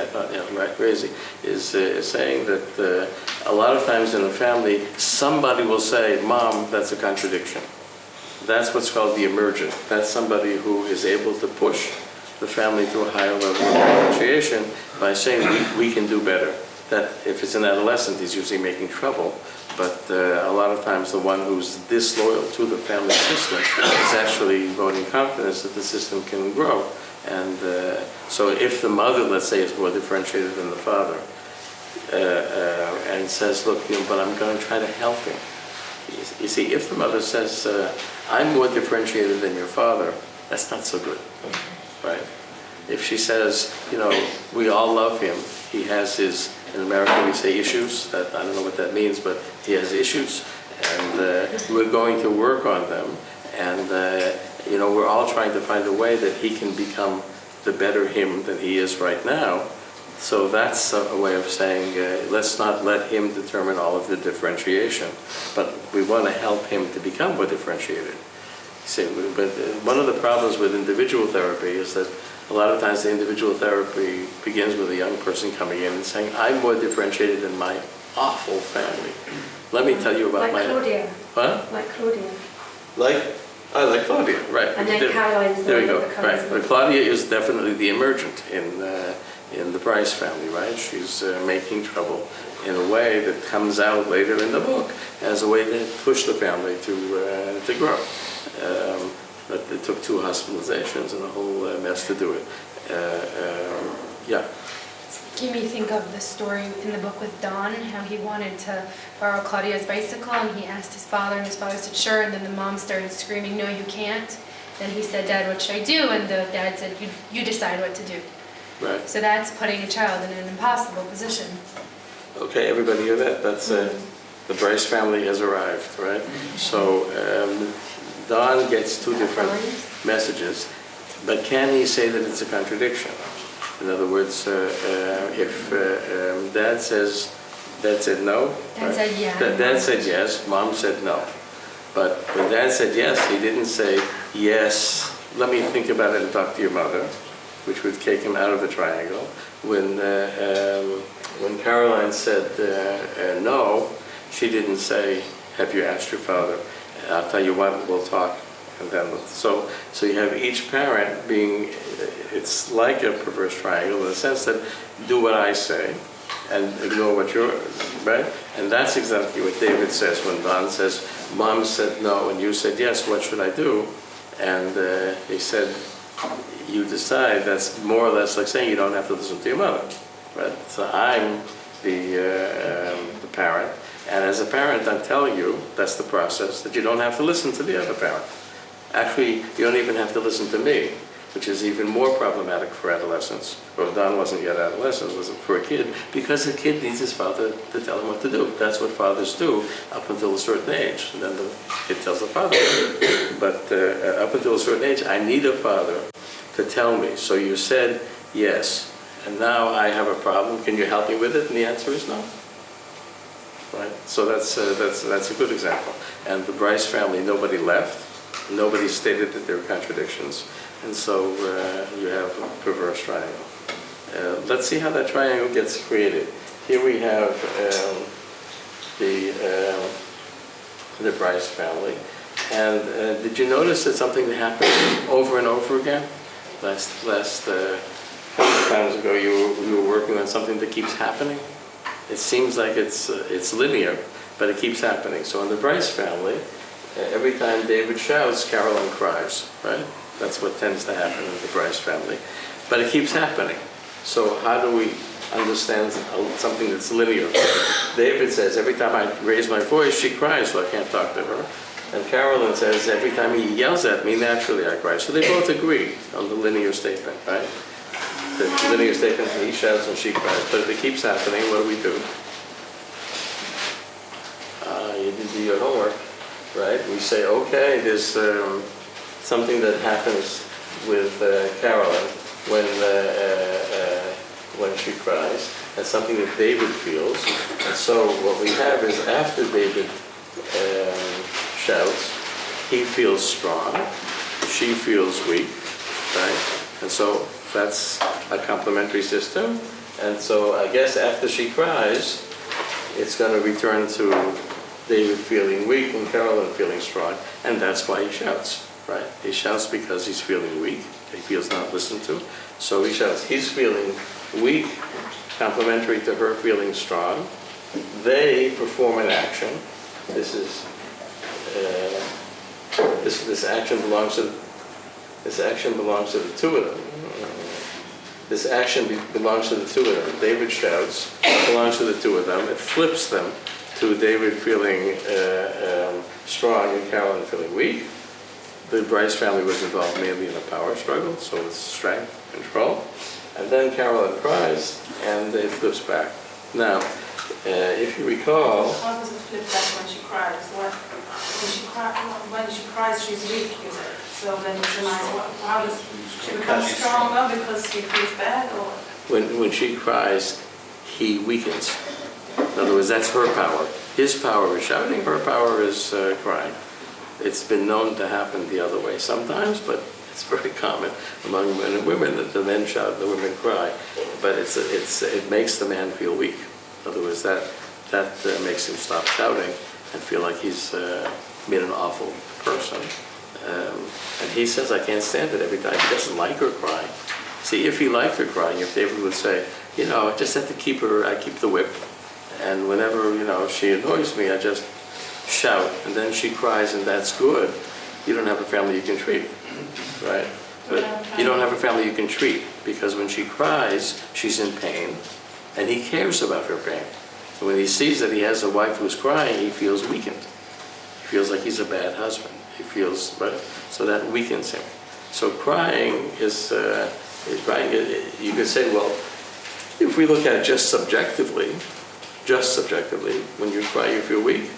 thought, yeah, right. Razi is saying that a lot of times in a family, somebody will say, Mom, that's a contradiction. That's what's called the emergent. That's somebody who is able to push the family to a higher level of differentiation by saying we can do better. That if it's an adolescent, he's usually making trouble, but a lot of times the one who's disloyal to the family system is actually voting confidence that the system can grow. And so if the mother, let's say, is more differentiated than the father, and says, look, you know, but I'm going to try to help him. You see, if the mother says, I'm more differentiated than your father, that's not so good, right? If she says, you know, we all love him, he has his, in America we say issues, that, I don't know what that means, but he has issues, and we're going to work on them, and you know, we're all trying to find a way that he can become the better him than he is right now. So that's a way of saying, let's not let him determine all of the differentiation, but we want to help him to become more differentiated. See, but one of the problems with individual therapy is that a lot of times the individual therapy begins with a young person coming in and saying, I'm more differentiated than my awful family. Let me tell you about like Claudia. What? Like Claudia. Like Claudia, right. And then Caroline's there we the go, one that right. comes But Claudia is definitely the emergent in the Price family, right? She's making trouble in a way that comes out later in the book as a way to push the family to grow. But it took 2 hospitalizations and a whole mess to do it. Yeah. Made me think of the story in the book with Don, how he wanted to borrow Claudia's bicycle, and he asked his father, and his father said, sure, and then the mom started screaming, no, you can't. Then he said, Dad, what should I do? And the dad said, you decide what to do. Right. So that's putting a child in an impossible position. Okay, everybody hear that? That's the Bryce family has arrived, right? So Don gets 2 different messages, but can he say that it's a contradiction? In other words, if Dad said no, Dad said yeah. Dad said yes, Mom said no. But when Dad said yes, he didn't say, yes, let me think about it and talk to your mother, which would take him out of the triangle. When Caroline said no, she didn't say, have you asked your father? I'll tell you what, we'll talk. And then, so you have each parent being, it's like a perverse triangle in the sense that do what I say, and ignore what you're, right? And that's exactly what David says when Don says, Mom said no and you said yes, what should I do? And he said, you decide. That's more or less like saying you don't have to listen to your mother, right? So I'm the parent, and as a parent I'm telling you, that's the process, that you don't have to listen to the other parent. Actually, you don't even have to listen to me, which is even more problematic for adolescents. Or Don wasn't yet adolescent, it was for a kid, because a kid needs his father to tell him what to do. That's what fathers do up until a certain age. And then the kid tells the father. But up until a certain age, I need a father to tell me. So you said yes, and now I have a problem. Can you help me with it? And the answer is no. Right? So that's a good example. And the Bryce family, nobody left. Nobody stated that there were contradictions. And so you have a perverse triangle. Let's see how that triangle gets created. Here we have the Bryce family. And did you notice that something that happened over and over again? Last couple of times ago, you were working on something that keeps happening. It seems like it's linear, but it keeps happening. So in the Bryce family, every time David shouts, Carolyn cries, right? That's what tends to happen in the Bryce family. But it keeps happening. So how do we understand something that's linear? David says, every time I raise my voice, she cries, so I can't talk to her. And Carolyn says, every time he yells at me, naturally I cry. So they both agree on the linear statement, right? The linear statement, he shouts and she cries. But if it keeps happening, what do? You didn't do your homework, right? We say, okay, there's something that happens with Carolyn when she cries. That's something that David feels. And so what we have is after David shouts, he feels strong, she feels weak, right? And so that's a complementary system. And so I guess after she cries, it's going to return to David feeling weak and Carolyn feeling strong. And that's why he shouts, right? He shouts because he's feeling weak. He feels not listened to. So he shouts. He's feeling weak, complementary to her feeling strong. They perform an action. This is this action belongs to the two of them. This action belongs to the two of them. David shouts, belongs to the two of them. It flips them to David feeling strong and Carolyn feeling weak. The Bryce family was involved mainly in a power struggle, so it's strength, control. And then Carolyn cries, and it flips back. Now, if you recall... How does it flip back when she cries? When she cries, she's weak, you said. So then it's a nice, how does she become stronger because she feels bad, or? When she cries, he weakens. In other words, that's her power. His power is shouting, her power is crying. It's been known to happen the other way sometimes, but it's very common among men and women that the men shout, the women cry. But it makes the man feel weak. In other words, that makes him stop shouting and feel like he's been an awful person. And he says, I can't stand it every time. He doesn't like her crying. See, if he liked her crying, if David would say, I just have to keep the whip, and whenever, she annoys me, I just shout, and then she cries, and that's good. You don't have a family you can treat, right? But you don't have a family you can treat, because when she cries, she's in pain, and he cares about her pain. So when he sees that he has a wife who's crying, he feels weakened. He feels like he's a bad husband. He feels, right? So that weakens him. So crying is you could say, well, if we look at it just subjectively, when you cry you feel weak.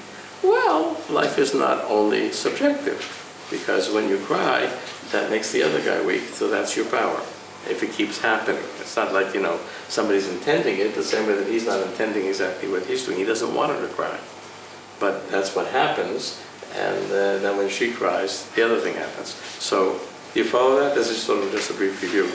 Well, life is not only subjective, because when you cry, that makes the other guy weak, so that's your power. If it keeps happening. It's not like, somebody's intending it, the same way that he's not intending exactly what he's doing. He doesn't want her to cry. But that's what happens, and then when she cries, the other thing happens. So, do you follow that? This is sort of just a brief review,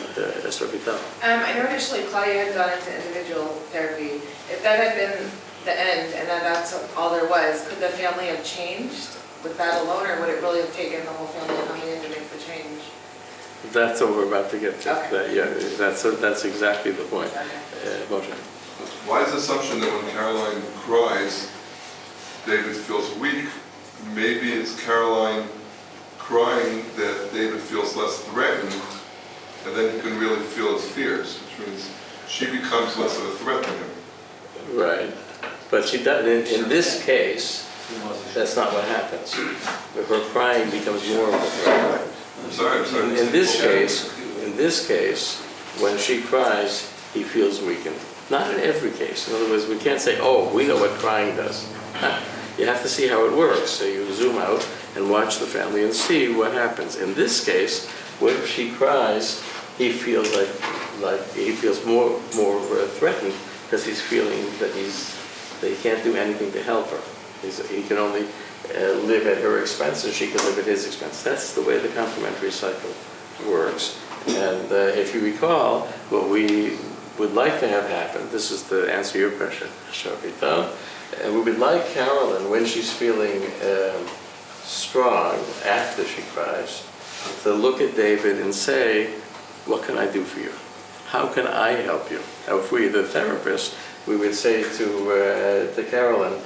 Esther Vital. I know initially Claudia had gone into individual therapy. If that had been the end, and that's all there was, could the family have changed with that alone, or would it really have taken the whole family coming in to make the change? That's what we're about to get to. Okay. That's exactly the point. Okay. Moshe. Why is the assumption that when Caroline cries, David feels weak? Maybe it's Caroline crying that David feels less threatened, and then he can really feel his fears, which means she becomes less of a threat to him. Right. But she does, in this case, that's not what happens. Her crying becomes more of a threat. I'm sorry. In this case, when she cries, he feels weakened. Not in every case. In other words, we can't say, oh, we know what crying does. You have to see how it works. So you zoom out and watch the family and see what happens. In this case, when she cries, he feels like he feels more threatened because he's feeling that he can't do anything to help her. He can only live at her expense, and she can live at his expense. That's the way the complementary cycle works. And if you recall, what we would like to have happen, this is to answer your question, Shavita, we would like Carolyn, when she's feeling strong after she cries, to look at David and say, what can I do for you? How can I help you? Now, if we, the therapist, we would say to Carolyn,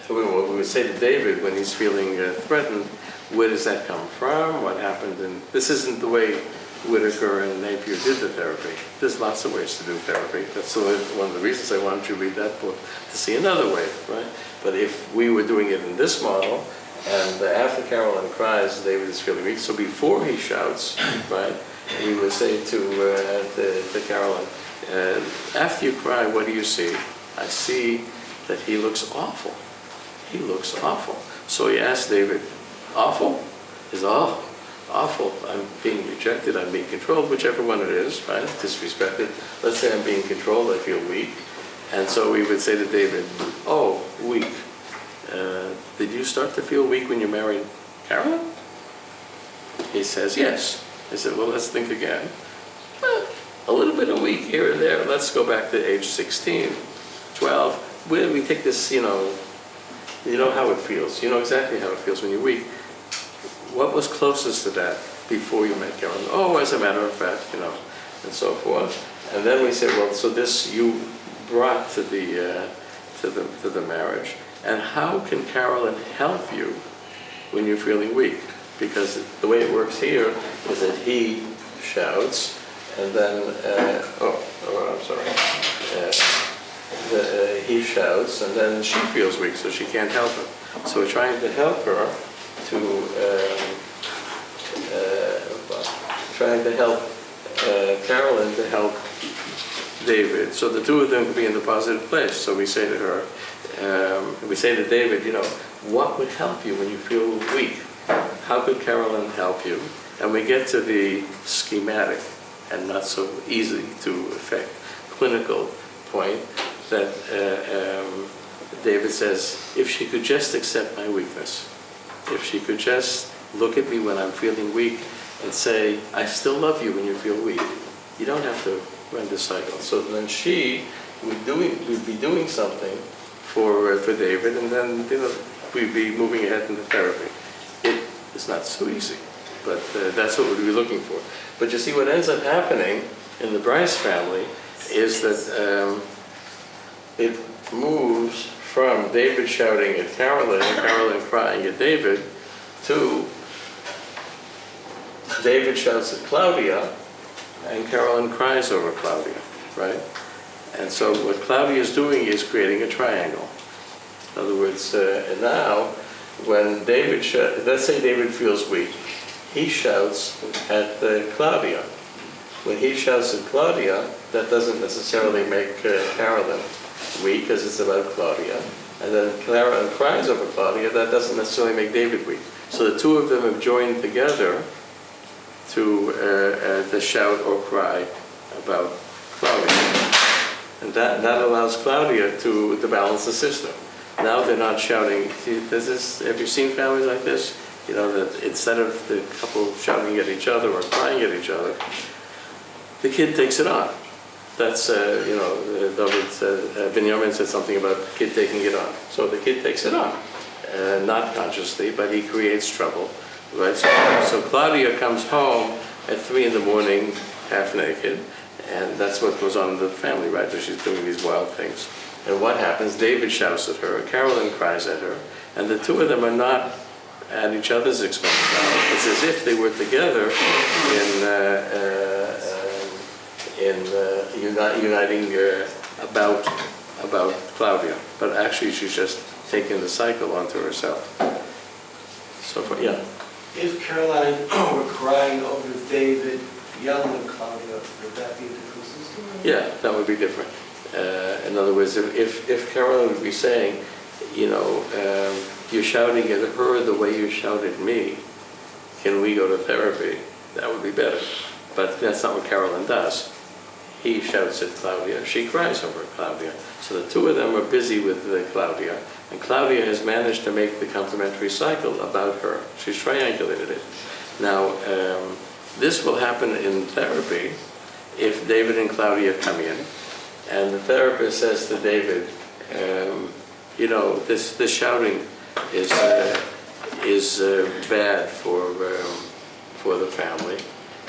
we would say to David when he's feeling threatened, where does that come from? What happened? And this isn't the way Whitaker and Napier did the therapy. There's lots of ways to do therapy. That's one of the reasons I wanted you to read that book, to see another way, right? But if we were doing it in this model, and after Carolyn cries, David is feeling weak, so before he shouts, right, we would say to Carolyn, after you cry, what do you see? I see that he looks awful. He looks awful. So he asked David, awful? Is awful. I'm being rejected, I'm being controlled, whichever one it is, right? Disrespected. Let's say I'm being controlled, I feel weak. And so we would say to David, oh, weak. Did you start to feel weak when you married Carolyn? He says, yes. I said, well, let's think again. A little bit of weak here and there. Let's go back to age 16, 12. Where we take this, you know how it feels. You know exactly how it feels when you're weak. What was closest to that before you met Carolyn? Oh, as a matter of fact, and so forth. And then we say, well, so this you brought to the marriage. And how can Carolyn help you when you're feeling weak? Because the way it works here is that he shouts, and then, I'm sorry. He shouts, and then she feels weak, so she can't help him. So we're trying to help her Carolyn to help David. So the two of them can be in the positive place. So we say to her, we say to David, what would help you when you feel weak? How could Carolyn help you? And we get to the schematic and not so easy to affect clinical point that David says, if she could just accept my weakness, if she could just look at me when I'm feeling weak and say, I still love you when you feel weak. You don't have to run this cycle. So then she would be doing something for David, and then we'd be moving ahead into therapy. It is not so easy, but that's what we'd be looking for. But you see, what ends up happening in the Bryce family is that it moves from David shouting at Carolyn and Carolyn crying at David to David shouts at Claudia and Carolyn cries over Claudia, right? And so what Claudia is doing is creating a triangle. In other words, now when David let's say David feels weak, he shouts at Claudia. When he shouts at Claudia, that doesn't necessarily make Carolyn weak because it's about Claudia. And then Carolyn cries over Claudia, that doesn't necessarily make David weak. So the two of them have joined together to shout or cry about Claudia. And that allows Claudia to balance the system. Now they're not shouting. Have you seen families like this? That instead of the couple shouting at each other or crying at each other, the kid takes it on. That's, Benjamin said something about the kid taking it on. So the kid takes it on, not consciously, but he creates trouble, right? So Claudia comes home at 3 in the morning, half naked, And that's what goes on in the family, right? So she's doing these wild things. And what happens? David shouts at her, Carolyn cries at her, and the two of them are not at each other's expense now. It's as if they were together uniting about Claudia. But actually, she's just taking the cycle onto herself. So, yeah. If Caroline were crying over David yelling at Claudia, would that be a different system? Yeah, that would be different. In other words, if Carolyn would be saying, you know, you're shouting at her the way you shout at me, can we go to therapy? That would be better. But that's not what Carolyn does. He shouts at Claudia, she cries over Claudia. So the two of them are busy with Claudia, and Claudia has managed to make the complementary cycle about her. She's triangulated it. Now, this will happen in therapy if David and Claudia come in, and the therapist says to David, you know, this shouting is bad for the family.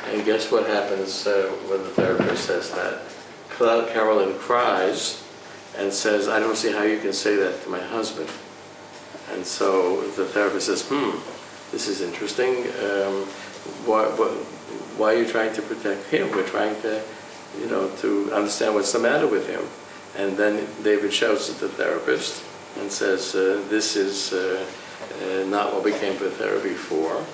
And guess what happens when the therapist says that? Carolyn cries and says, I don't see how you can say that to my husband. And so the therapist says, this is interesting. Why are you trying to protect him? We're trying to, you know, to understand what's the matter with him. And then David shouts at the therapist and says, this is not what we came to therapy for,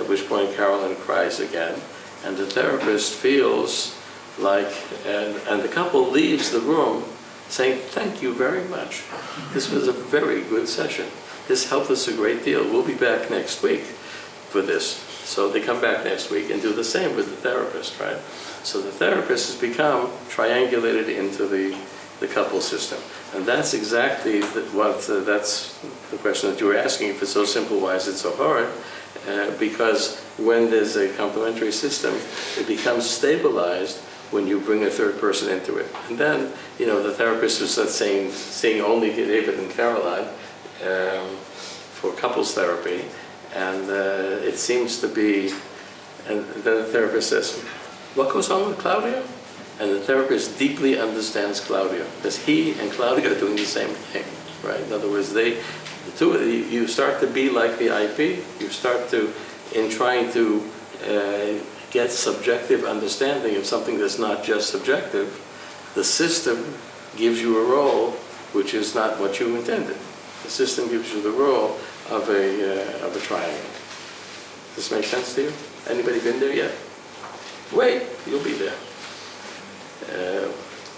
at which point Carolyn cries again. And the therapist feels like, and the couple leaves the room saying, thank you very much. This was a very good session. This helped us a great deal. We'll be back next week for this. So they come back next week and do the same with the therapist, right? So the therapist has become triangulated into the couple system. And that's exactly that's the question that you were asking. If it's so simple, why is it so hard? Because when there's a complementary system, it becomes stabilized when you bring a third person into it. And then, you know, the therapist is not seeing only David and Caroline for couples therapy, and it seems to be, and then the therapist says, what goes on with Claudia? And the therapist deeply understands Claudia, because he and Claudia are doing the same thing, right? In other words, the two of you start to be like the IP. You start to, in trying to get subjective understanding of something that's not just subjective, the system gives you a role which is not what you intended. The system gives you the role of a triangle. Does this make sense to you? Anybody been there yet? Wait, you'll be there.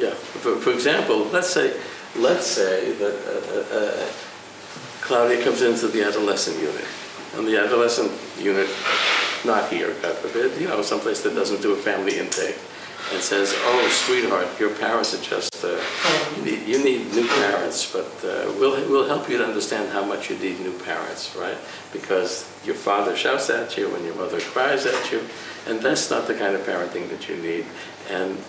Yeah. For example, let's say that Claudia comes into the adolescent unit, and the adolescent unit, not here, God forbid, you know, someplace that doesn't do a family intake, and says, "Oh, sweetheart, your parents are just you need new parents, but we'll help you to understand how much you need new parents, right? Because your father shouts at you and your mother cries at you, and that's not the kind of parenting that you need. And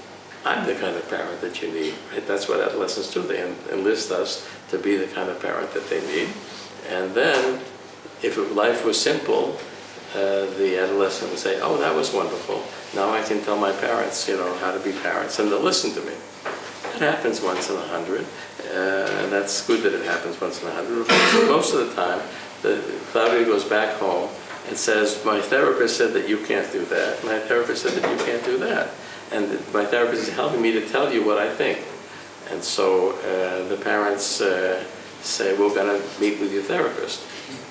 I'm the kind of parent that you need, right? That's what adolescents do. They enlist us to be the kind of parent that they need. And then, if life was simple, the adolescent would say, oh, that was wonderful. Now I can tell my parents, you know, how to be parents, and they'll listen to me. It happens once in 100, and that's good that it happens once in 100. Most of the time, Claudia goes back home and says, my therapist said that you can't do that. My therapist said that you can't do that. And my therapist is helping me to tell you what I think. And so the parents say, we're going to meet with your therapist.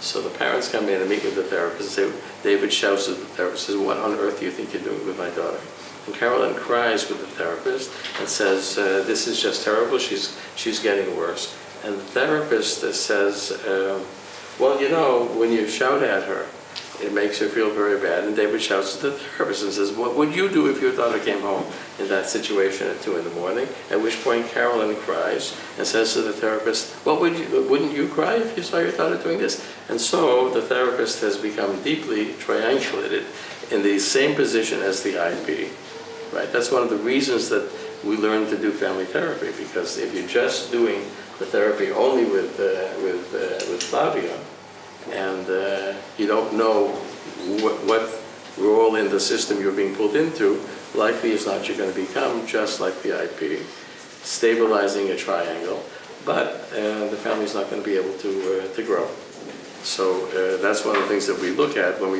So the parents come in and meet with the therapist and say, David shouts at the therapist, says, what on earth do you think you're doing with my daughter? And Carolyn cries with the therapist and says, this is just terrible, she's getting worse. And the therapist says, well, you know, when you shout at her, it makes her feel very bad. And David shouts at the therapist and says, what would you do if your daughter came home in that situation at 2 in the morning? At which point Carolyn cries and says to the therapist, well, wouldn't you cry if you saw your daughter doing this? And so the therapist has become deeply triangulated in the same position as the IP, right? That's one of the reasons that we learn to do family therapy, because if you're just doing the therapy only with Claudia, and you don't know what role in the system you're being pulled into, likely is not you're going to become just like the IP, stabilizing a triangle, but the family's not going to be able to grow. So that's one of the things that we look at when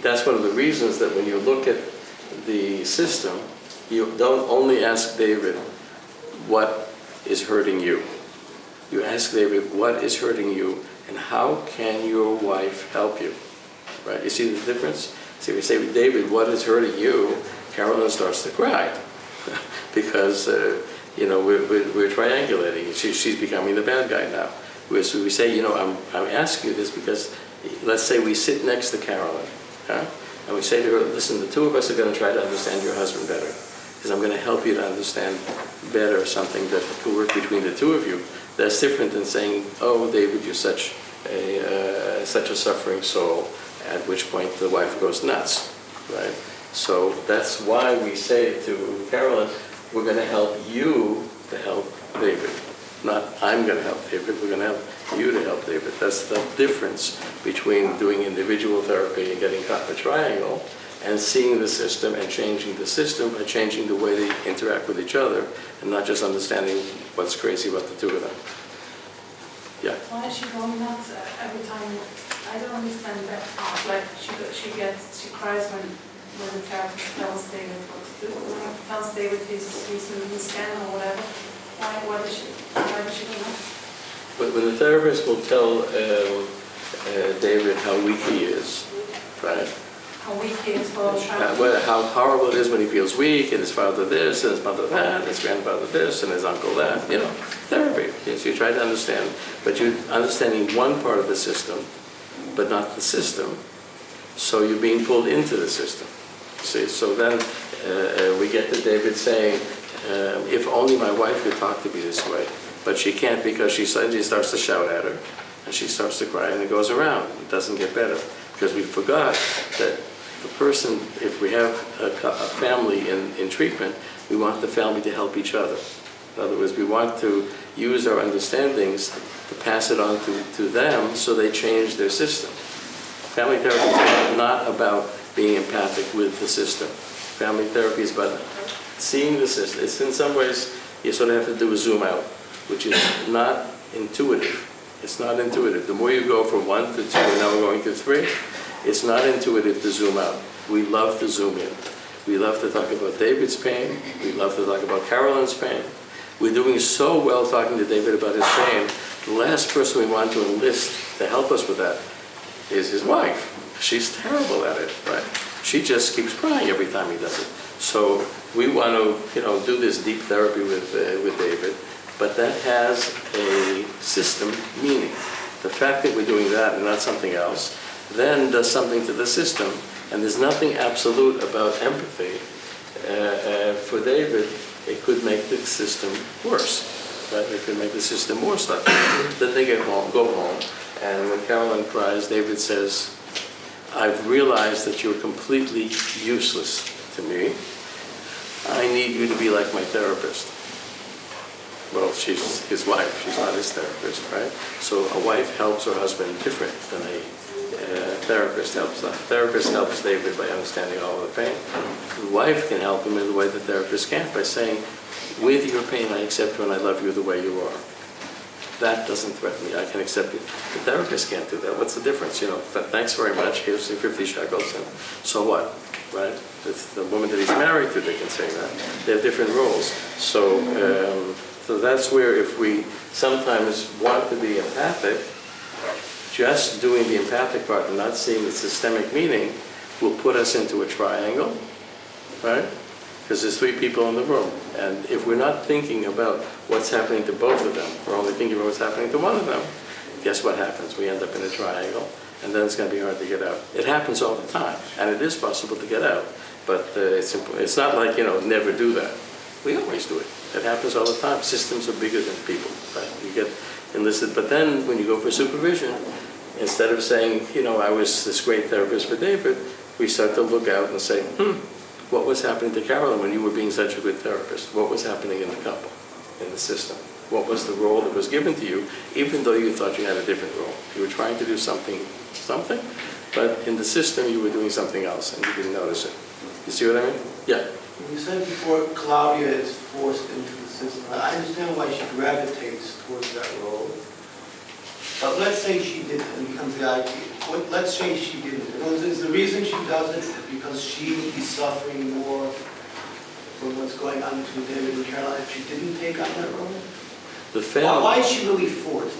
that's one of the reasons that when you look at the system, you don't only ask David, what is hurting you? You ask David, what is hurting you, and how can your wife help you? Right? You see the difference? See, we say, David, what is hurting you? Carolyn starts to cry because we're triangulating. She's becoming the bad guy now. So we say, I'm asking you this because, let's say we sit next to Carolyn, huh? And we say to her, listen, the two of us are going to try to understand your husband better, because I'm going to help you to understand better something that will work between the two of you. That's different than saying, oh, David, you're such a suffering soul, at which point the wife goes nuts, right? So that's why we say to Carolyn, we're going to help you to help David. Not I'm going to help David, we're going to help you to help David. That's the difference between doing individual therapy and getting caught in a triangle and seeing the system and changing the system by changing the way they interact with each other and not just understanding what's crazy about the two of them. Yeah? Why is she going nuts every time? I don't understand that part. Like she cries when the therapist tells David what to do, tells David his scan or whatever. Why does she do that? But when the therapist will tell David how weak he is, right? How weak he is for How horrible it is when he feels weak, and his father this, and his mother that, and his grandfather this, and his uncle that. Therapy. So you try to understand, but you're understanding one part of the system, but not the system. So you're being pulled into the system. See, so then we get to David saying, if only my wife could talk to me this way. But she can't because she starts to shout at her, and she starts to cry, and it goes around. It doesn't get better because we forgot that the person, if we have a family in treatment, we want the family to help each other. In other words, we want to use our understandings to pass it on to them so they change their system. Family therapy is not about being empathic with the system. Family therapy is about seeing the system. It's in some ways, you sort of have to do a zoom out, which is not intuitive. It's not intuitive. The more you go from 1 to 2, and now we're going to 3, it's not intuitive to zoom out. We love to zoom in. We love to talk about David's pain. We love to talk about Carolyn's pain. We're doing so well talking to David about his pain. The last person we want to enlist to help us with that is his wife. She's terrible at it, right? She just keeps crying every time he does it. So we want to, do this deep therapy with David, but that has a system meaning. The fact that we're doing that and not something else then does something to the system, and there's nothing absolute about empathy. For David, it could make the system worse. Right? It could make the system more stuck. Then they go home, and when Carolyn cries, David says, I've realized that you're completely useless to me. I need you to be like my therapist. Well, she's his wife, she's not his therapist, right? So a wife helps her husband different than a therapist helps. A therapist helps David by understanding all of the pain. The wife can help him in the way the therapist can't, by saying, with your pain, I accept you and I love you the way you are. That doesn't threaten me, I can accept you. The therapist can't do that. What's the difference? Thanks very much, here's your 50 shekels, and so what, right? It's the woman that he's married to, they can say that. They have different roles. So that's where if we sometimes want to be empathic, just doing the empathic part and not seeing the systemic meaning will put us into a triangle, right? Because there's 3 people in the room. And if we're not thinking about what's happening to both of them, we're only thinking about what's happening to one of them, guess what happens? We end up in a triangle, and then it's going to be hard to get out. It happens all the time, and it is possible to get out. But it's not like, never do that. We always do it. It happens all the time. Systems are bigger than people, right? You get enlisted. But then when you go for supervision, instead of saying, I was this great therapist for David, we start to look out and say, what was happening to Carolyn when you were being such a good therapist? What was happening in the couple, in the system? What was the role that was given to you, even though you thought you had a different role? You were trying to do something, but in the system you were doing something else and you didn't notice it. You see what I mean? Yeah. You said before Claudia is forced into the system. I understand why she gravitates towards that role. But let's say she didn't, and becomes the IT. Let's say she didn't. In other words, is the reason she does it because she would be suffering more from what's going on between David and Caroline if she didn't take on that role? The family. Why is she really forced?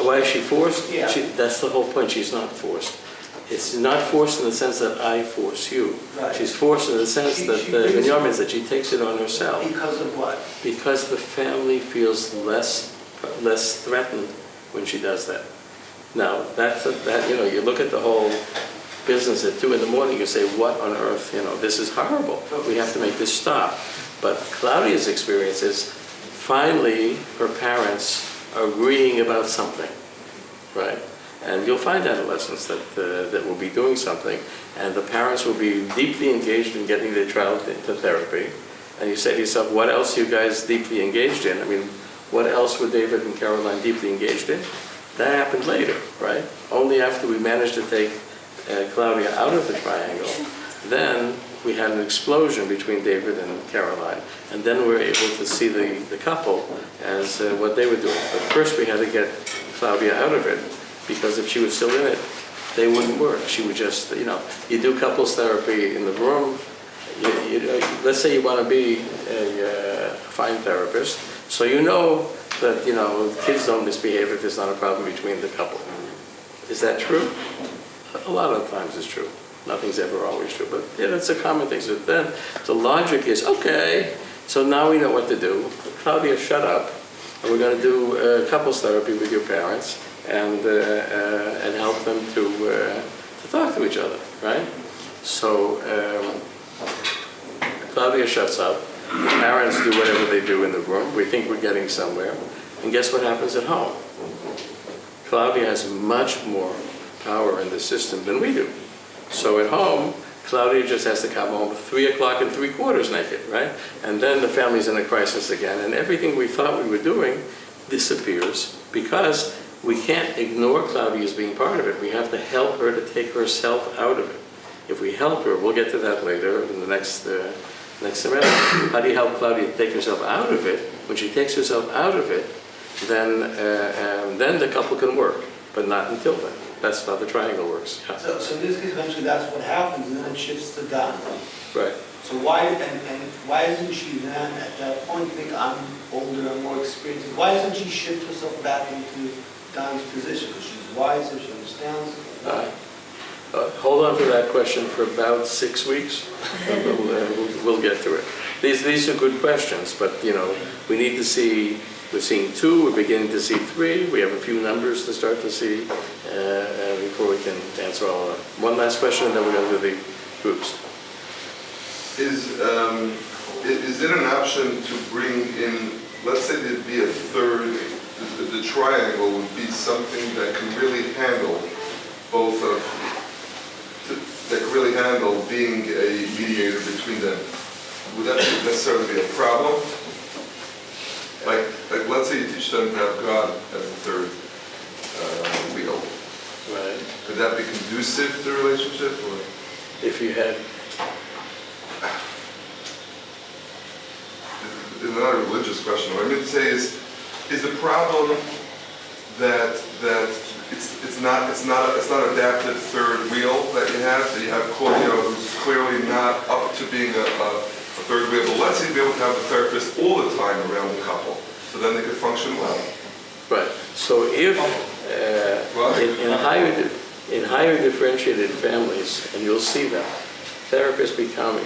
Why is she forced? Yeah. That's the whole point. She's not forced. It's not forced in the sense that I force you. Right. She's forced in the sense that Benjamin said she takes it on herself. Because of what? Because the family feels less threatened when she does that. Now, you look at the whole business at 2 in the morning, you say, what on earth, this is horrible. We have to make this stop. But Claudia's experience is finally her parents are agreeing about something, right? And you'll find adolescents that will be doing something, and the parents will be deeply engaged in getting their child into therapy. And you say to yourself, what else are you guys deeply engaged in? I mean, what else were David and Caroline deeply engaged in? That happened later, right? Only after we managed to take Claudia out of the triangle, then we had an explosion between David and Caroline. And then we were able to see the couple as what they were doing. But first we had to get Claudia out of it, because if she was still in it, they wouldn't work. She would just, you do couples therapy in the room. Let's say you want to be a fine therapist, so you know that, kids don't misbehave if there's not a problem between the couple. Is that true? A lot of times it's true. Nothing's ever always true, but that's a common thing. So then the logic is, okay, so now we know what to do. Claudia, shut up, and we're going to do couples therapy with your parents and help them to talk to each other, right? So Claudia shuts up. The parents do whatever they do in the room. We think we're getting somewhere. And guess what happens at home? Claudia has much more power in the system than we do. So at home, Claudia just has to come home at 3:03 naked, right? And then the family's in a crisis again, and everything we thought we were doing disappears because we can't ignore Claudia as being part of it. We have to help her to take herself out of it. If we help her, we'll get to that later in the next semester. How do you help Claudia take herself out of it? When she takes herself out of it, then the couple can work, but not until then. That's how the triangle works. Yeah. So in this case, eventually that's what happens, and then it shifts to Don. Right. So why isn't she then at that point think I'm older and more experienced? Why doesn't she shift herself back into Don's position? Because she's wiser, she understands. Hold on to that question for about 6 weeks. We'll get to it. These are good questions, but we need to see. We're seeing 2. We're beginning to see 3. We have a few numbers to start to see before we can answer all of them. One last question, and then we're going to do the groups. Is it an option to bring in, let's say there'd be a third, the triangle would be something that can really handle both of, that can really handle being a mediator between them. Would that necessarily be a problem? Like let's say you teach them to have God as the third wheel. Right. Could that be conducive to the relationship? Or? If you had... It's not a religious question. What I mean to say is the problem that it's not adapted third wheel that you have Claudia who's clearly not up to being a third wheel, but let's say be able to have the therapist all the time around the couple, so then they could function well. Right. So if in higher differentiated families, and you'll see them, therapists become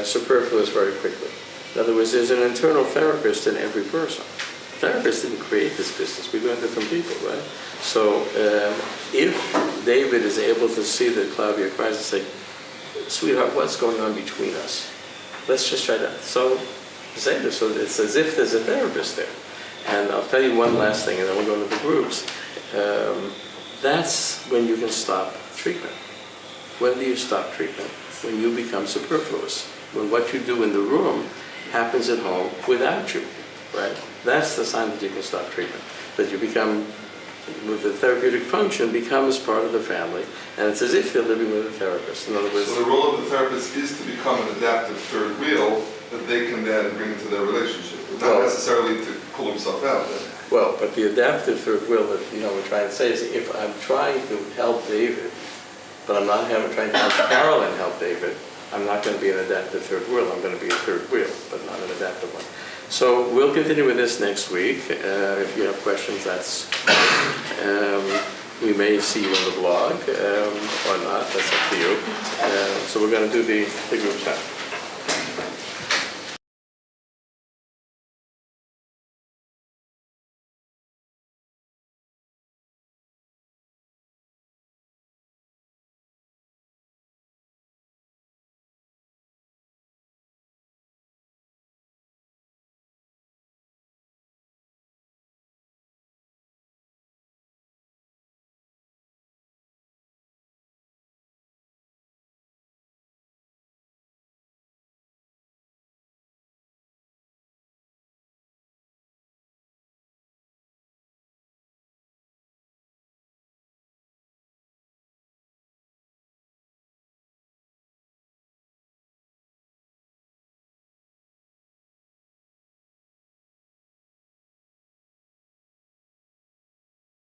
superfluous very quickly. In other words, there's an internal therapist in every person. Therapists didn't create this business. We learned it from people, right? So if David is able to see that Claudia cries and say, sweetheart, what's going on between us? Let's just try to say this. So it's as if there's a therapist there. And I'll tell you one last thing, and then we'll go into the groups. That's when you can stop treatment. When do you stop treatment? When you become superfluous. When what you do in the room happens at home without you, right? That's the sign that you can stop treatment. That you become with the therapeutic function becomes part of the family, and it's as if they're living with a therapist. In other words, So the role of the therapist is to become an adaptive third wheel that they can then bring into their relationship, but not Well- necessarily to pull himself out then. well, but the adaptive third wheel that, we're trying to say is if I'm trying to help David, but I'm not trying to help Carolyn help David, I'm not going to be an adaptive third wheel. I'm going to be a third wheel, but not an adaptive one. So we'll continue with this next week. If you have questions, we may see you on the blog or not. That's up to you. So we're going to do the group chat.